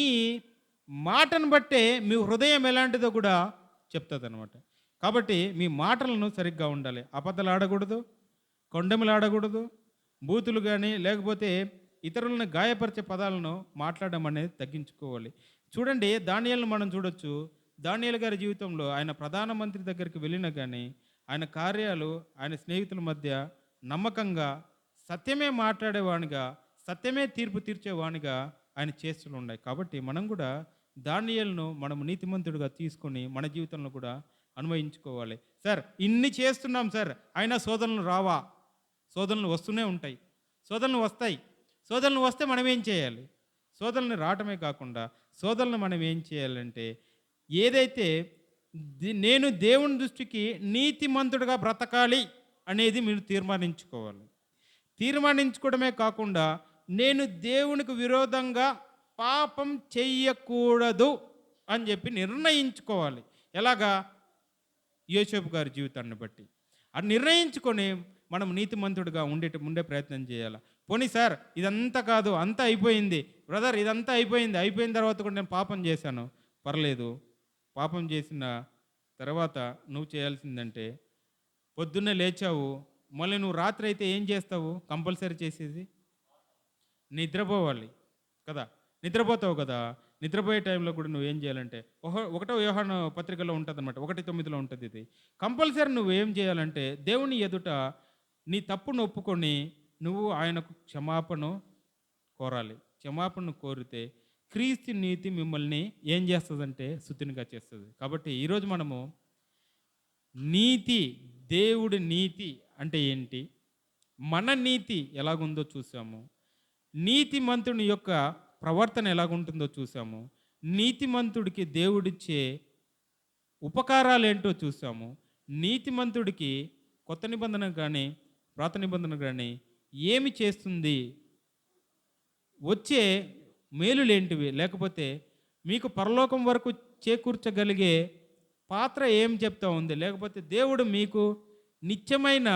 మాటను బట్టే మీ హృదయం ఎలాంటిదో కూడా చెప్తుంది అనమాట. కాబట్టి మీ మాటలను సరిగ్గా ఉండాలి. అబద్ధాలు ఆడకూడదు, కొండెములు ఆడకూడదు, బూతులు కానీ, లేకపోతే ఇతరులను గాయపరిచే పదాలను మాట్లాడడం అనేది తగ్గించుకోవాలి. చూడండి, దానియేలును మనం చూడొచ్చు. దానియేలు గారి జీవితంలో ఆయన ప్రధానమంత్రి దగ్గరికి వెళ్ళినా కానీ, ఆయన కార్యాలు ఆయన స్నేహితుల మధ్య నమ్మకంగా, సత్యమే మాట్లాడేవానిగా, సత్యమే తీర్పు తీర్చేవానిగా ఆయన చేస్తులు ఉన్నాయి. కాబట్టి మనం కూడా దానియేలును మనం నీతిమంతుడిగా తీసుకొని మన జీవితంలో కూడా అన్వయించుకోవాలి. సార్ ఇన్ని చేస్తున్నాం సార్, అయినా శోధనలు రావా? శోధనలు వస్తూనే ఉంటాయి. శోధనలు వస్తాయి. శోధనలు వస్తే మనం ఏం చేయాలి? శోధనలు రావటమే కాకుండా శోధనలు మనం ఏం చేయాలంటే, ఏదైతే నేను దేవుని దృష్టికి నీతిమంతుడిగా బ్రతకాలి అనేది మీరు తీర్మానించుకోవాలి. తీర్మానించుకోవడమే కాకుండా నేను దేవునికి విరోధంగా పాపం చెయ్యకూడదు అని చెప్పి నిర్ణయించుకోవాలి. ఎలాగా? యోసేపు గారి జీవితాన్ని బట్టి అది నిర్ణయించుకొని మనం నీతిమంతుడిగా ఉండే ప్రయత్నం చేయాలి. పోనీ సార్ ఇదంతా కాదు, అంతా అయిపోయింది బ్రదర్, ఇదంతా అయిపోయిన తర్వాత కూడా నేను పాపం చేశాను. పర్లేదు, పాపం చేసిన తర్వాత నువ్వు చేయాల్సిందంటే, పొద్దున్నే లేచావు, మళ్ళీ నువ్వు రాత్రి అయితే ఏం చేస్తావు? కంపల్సరీ చేసేది నిద్రపోవాలి కదా. నిద్రపోతావు కదా. నిద్రపోయే టైంలో కూడా నువ్వేం చేయాలంటే, 1వ యోహాను పత్రికలో ఉంటుంది అనమాట, 1:9లో ఉంటుంది ఇది. కంపల్సరీ నువ్వేం చేయాలంటే, దేవుని ఎదుట నీ తప్పును ఒప్పుకొని నువ్వు ఆయనకు క్షమాపణ కోరాలి. క్షమాపణ కోరితే క్రీస్తు నీతి మిమ్మల్ని ఏం చేస్తుందంటే శుద్ధినిగా చేస్తుంది. కాబట్టి ఈరోజు మనము నీతి, దేవుడి నీతి అంటే ఏంటి, మన నీతి ఎలాగుందో చూసాము. నీతిమంతుని యొక్క ప్రవర్తన ఎలాగుంటుందో చూసాము. నీతిమంతుడికి దేవుడిచ్చే ఉపకారాలు ఏంటో చూసాము. నీతిమంతుడికి కొత్త నిబంధన కానీ పాత నిబంధన కానీ ఏమి చేస్తుంది, వచ్చే మేలులేంటివి, లేకపోతే మీకు పరలోకం వరకు చేకూర్చగలిగే పాత్ర ఏం చెప్తా ఉంది, లేకపోతే దేవుడు మీకు నిత్యమైన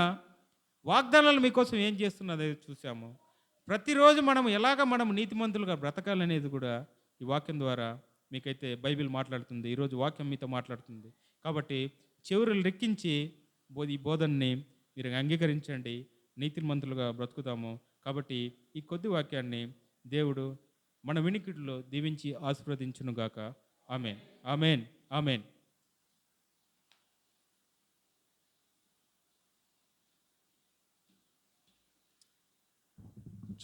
వాగ్దానాలు మీకోసం ఏం చేస్తున్నది చూసాము. ప్రతిరోజు మనం నీతిమంతులుగా బ్రతకాలనేది కూడా ఈ వాక్యం ద్వారా మీకైతే బైబిల్ మాట్లాడుతుంది. ఈరోజు వాక్యం మీతో మాట్లాడుతుంది. కాబట్టి చెవులు రెక్కించి ఈ బోధనని మీరు అంగీకరించండి. నీతిమంతులుగా బ్రతుకుతాము. కాబట్టి ఈ కొద్ది వాక్యాన్ని దేవుడు మన వినికిడిలో దీవించి ఆశీర్వదించునుగాక. ఆమేన్, ఆమేన్, ఆమేన్.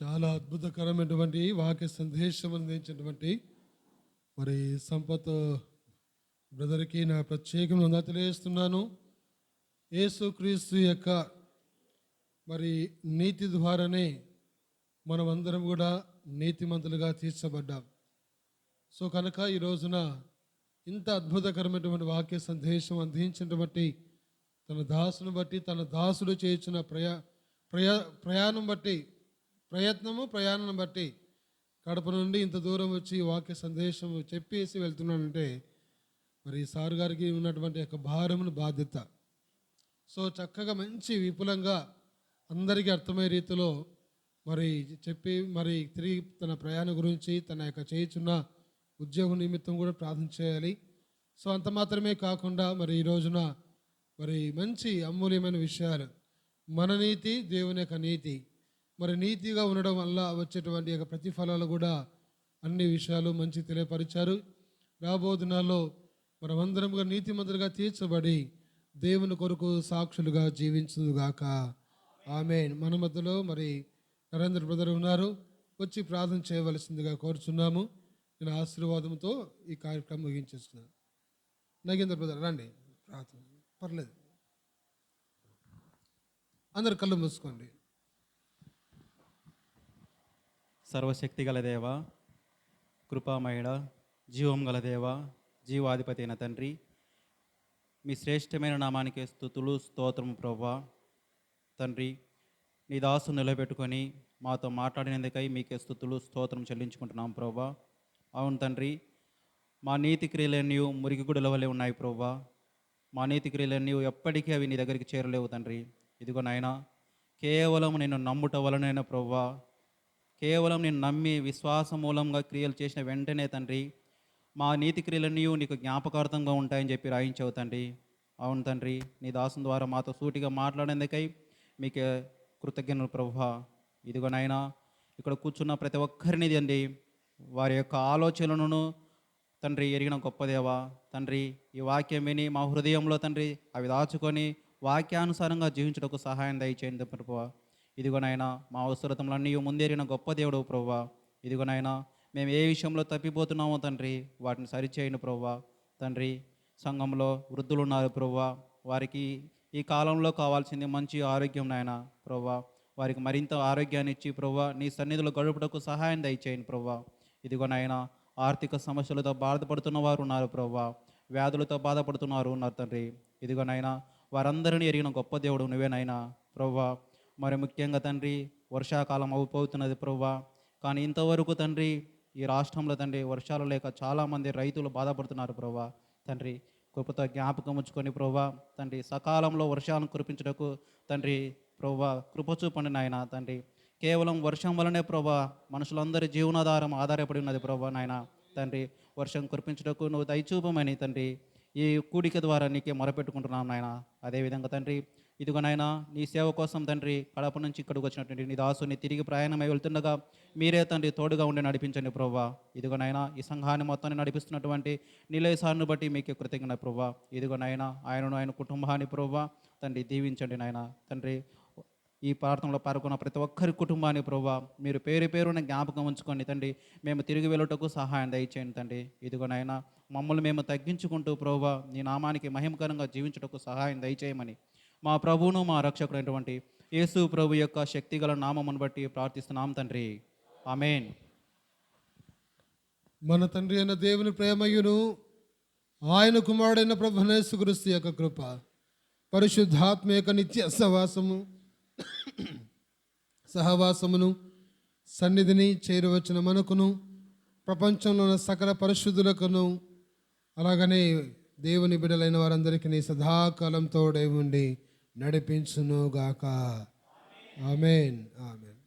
చాలా అద్భుతకరమైనటువంటి వాక్య సందేశం అందించినటువంటి మరి సంపత్ బ్రదర్కి నా ప్రత్యేకంగా తెలియజేస్తున్నాను. యేసుక్రీస్తు యొక్క మరి నీతి ద్వారానే మనమందరం కూడా నీతిమంతులుగా తీర్చబడ్డాం. సో కనుక ఈ రోజున ఇంత అద్భుతకరమైనటువంటి వాక్య సందేశం అందించినటువంటి తన దాసును బట్టి, తన దాసుడు చేయించిన ప్రయాణం బట్టి, ప్రయాణం బట్టి కడప నుండి ఇంత దూరం వచ్చి వాక్య సందేశం చెప్పేసి వెళ్తున్నానంటే మరి సార్ గారికి ఉన్నటువంటి యొక్క భారమును బాధ్యత. సో చక్కగా మంచి విపులంగా అందరికీ అర్థమయ్యే రీతిలో మరి చెప్పి మరి తిరిగి తన ప్రయాణం గురించి తన యొక్క చేయుచున్న ఉద్యోగం నిమిత్తం కూడా ప్రార్థన చేయాలి. సో అంత మాత్రమే కాకుండా మరి ఈ రోజున మరి మంచి అమూల్యమైన విషయాలు, మన నీతి దేవుని యొక్క నీతి, మరి నీతిగా ఉండడం వల్ల వచ్చేటువంటి యొక్క ప్రతిఫలాలు కూడా అన్ని విషయాలు మంచి తెలియపరిచారు. రాబో దినాల్లో మనమందరముగా నీతిమంతులుగా తీర్చబడి దేవుని కొరకు సాక్షులుగా జీవించుగాక. ఆమేన్. మన మధ్యలో మరి నరేంద్ర బ్రదర్ ఉన్నారు, వచ్చి ప్రార్థన చేయవలసిందిగా కోరుచున్నాము. నేను ఆశీర్వాదంతో ఈ కార్యక్రమం ముగించేస్తున్నాను. నగేంద్ర బ్రదర్ రండి, ప్రార్థన. పర్లేదు, అందరు కళ్ళు మూసుకోండి. సర్వశక్తి గల దేవ, కృపామయుడ, జీవం గల దేవ, జీవాధిపతి అయిన తండ్రి, మీ శ్రేష్టమైన నామానికి స్తుతులు స్తోత్రము ప్రభువా. తండ్రి, నీ దాసు నిలబెట్టుకొని మాతో మాట్లాడినందుకై మీకే స్తుతులు స్తోత్రం చెల్లించుకుంటున్నాం ప్రభువా. అవును తండ్రి, మా నీతి క్రియలన్నీ మురికి గుడుల వలె ఉన్నాయి ప్రభువా. మా నీతి క్రియలన్నీ ఎప్పటికీ అవి నీ దగ్గరికి చేరలేవు తండ్రి. ఇదిగో నాయనా, కేవలం నేను నమ్ముట వలనైనా ప్రభువా, కేవలం నేను నమ్మి విశ్వాస మూలంగా క్రియలు చేసిన వెంటనే తండ్రి, మా నీతి క్రియలన్నీ నీకు జ్ఞాపకార్థంగా ఉంటాయని చెప్పి రాయించావు తండ్రి. అవును తండ్రి, నీ దాసం ద్వారా మాతో సూటిగా మాట్లాడేందుకై మీకే కృతజ్ఞతలు ప్రభువా. ఇదిగో నాయనా, ఇక్కడ కూర్చున్న ప్రతి ఒక్కరిని తండ్రి, వారి యొక్క ఆలోచనలను తండ్రి ఎరిగిన గొప్ప దేవా. తండ్రి, ఈ వాక్యం విని మా హృదయంలో తండ్రి అవి దాచుకొని వాక్యానుసారంగా జీవించడానికి సహాయం దయచేయండి ప్రభువా. ఇదిగోనైనా మా అవసరతలన్నీ ముందేరిన గొప్ప దేవుడు ప్రభువా. ఇదిగోనైనా మేము ఏ విషయంలో తప్పిపోతున్నామో తండ్రి వాటిని సరిచేయండి ప్రభువా. తండ్రి, సంఘంలో వృద్ధులు ఉన్నారు ప్రభువా, వారికి ఈ కాలంలో కావాల్సింది మంచి ఆరోగ్యం నాయన ప్రభువా. వారికి మరింత ఆరోగ్యాన్ని ఇచ్చి ప్రభువా నీ సన్నిధిలో గడుపుటకు సహాయం దయచేయండి ప్రభువా. ఇదిగోనైనా ఆర్థిక సమస్యలతో బాధపడుతున్న వారు ఉన్నారు ప్రభువా, వ్యాధులతో బాధపడుతున్నారు ఉన్నారు తండ్రి. ఇదిగోనైనా వారందరినీ ఎరిగిన గొప్ప దేవుడు నువ్వేనైనా ప్రభువా. మరి ముఖ్యంగా తండ్రి, వర్షాకాలం అయిపోతున్నది ప్రభువా, కానీ ఇంతవరకు తండ్రి ఈ రాష్ట్రంలో తండ్రి వర్షాలు లేక చాలామంది రైతులు బాధపడుతున్నారు ప్రభువా. తండ్రి, కృపతో జ్ఞాపకం ఉంచుకొని ప్రభువా తండ్రి, సకాలంలో వర్షాలను కురిపించటకు తండ్రి ప్రభువా కృప చూపండి నాయన. తండ్రి, కేవలం వర్షం వలనే ప్రభువా మనుషులందరి జీవనాధారం ఆధారపడి ఉన్నది ప్రభువా నాయన. తండ్రి, వర్షం కురిపించటకు నువ్వు దయచూపమని తండ్రి ఈ కూడిక ద్వారా నీకే మొరపెట్టుకుంటున్నాం నాయన. అదేవిధంగా తండ్రి, ఇదిగో నాయన నీ సేవ కోసం తండ్రి కడప నుంచి ఇక్కడికి వచ్చినటువంటి నీ దాసుని తిరిగి ప్రయాణమై వెళ్తుండగా మీరే తండ్రి తోడుగా ఉండి నడిపించండి ప్రభువా. ఇదిగో నాయన ఈ సంఘాన్ని మొత్తాన్ని నడిపిస్తున్నటువంటి నిలయసాన్ని బట్టి మీకే కృతజ్ఞత ప్రభువా. ఇదిగో నాయన ఆయనను ఆయన కుటుంబాన్ని ప్రభువా తండ్రి దీవించండి నాయన. తండ్రి, ఈ ప్రార్థనలో పాల్గొన్న ప్రతి ఒక్కరి కుటుంబాన్ని ప్రభువా మీరు పేరు పేరున జ్ఞాపకం ఉంచుకోండి తండ్రి. మేము తిరిగి వెళ్ళటకు సహాయం దయచేయండి తండ్రి. ఇదిగోనైనా మమ్మల్ని మేము తగ్గించుకుంటూ ప్రభువా నీ నామానికి మహిమకరంగా జీవించటకు సహాయం దయచేయమని మా ప్రభువును మా రక్షకుడైనటువంటి యేసు ప్రభు యొక్క శక్తిగల నామమును బట్టి ప్రార్థిస్తున్నాం తండ్రి. ఆమేన్. మన తండ్రి అయిన దేవుని ప్రేమయును ఆయన కుమారుడైన ప్రభువైన యేసుక్రీస్తు యొక్క కృప, పరిశుద్ధాత్మ యొక్క నిత్య సహవాసమును సన్నిధిని చేరువచ్చిన మనకును ప్రపంచంలో ఉన్న సకల పరిశుద్ధులకును అలాగనే దేవుని బిడ్డలైన వారందరికీ సదాకాలం తోడై ఉండి నడిపించునుగాక. ఆమేన్. ఆమేన్.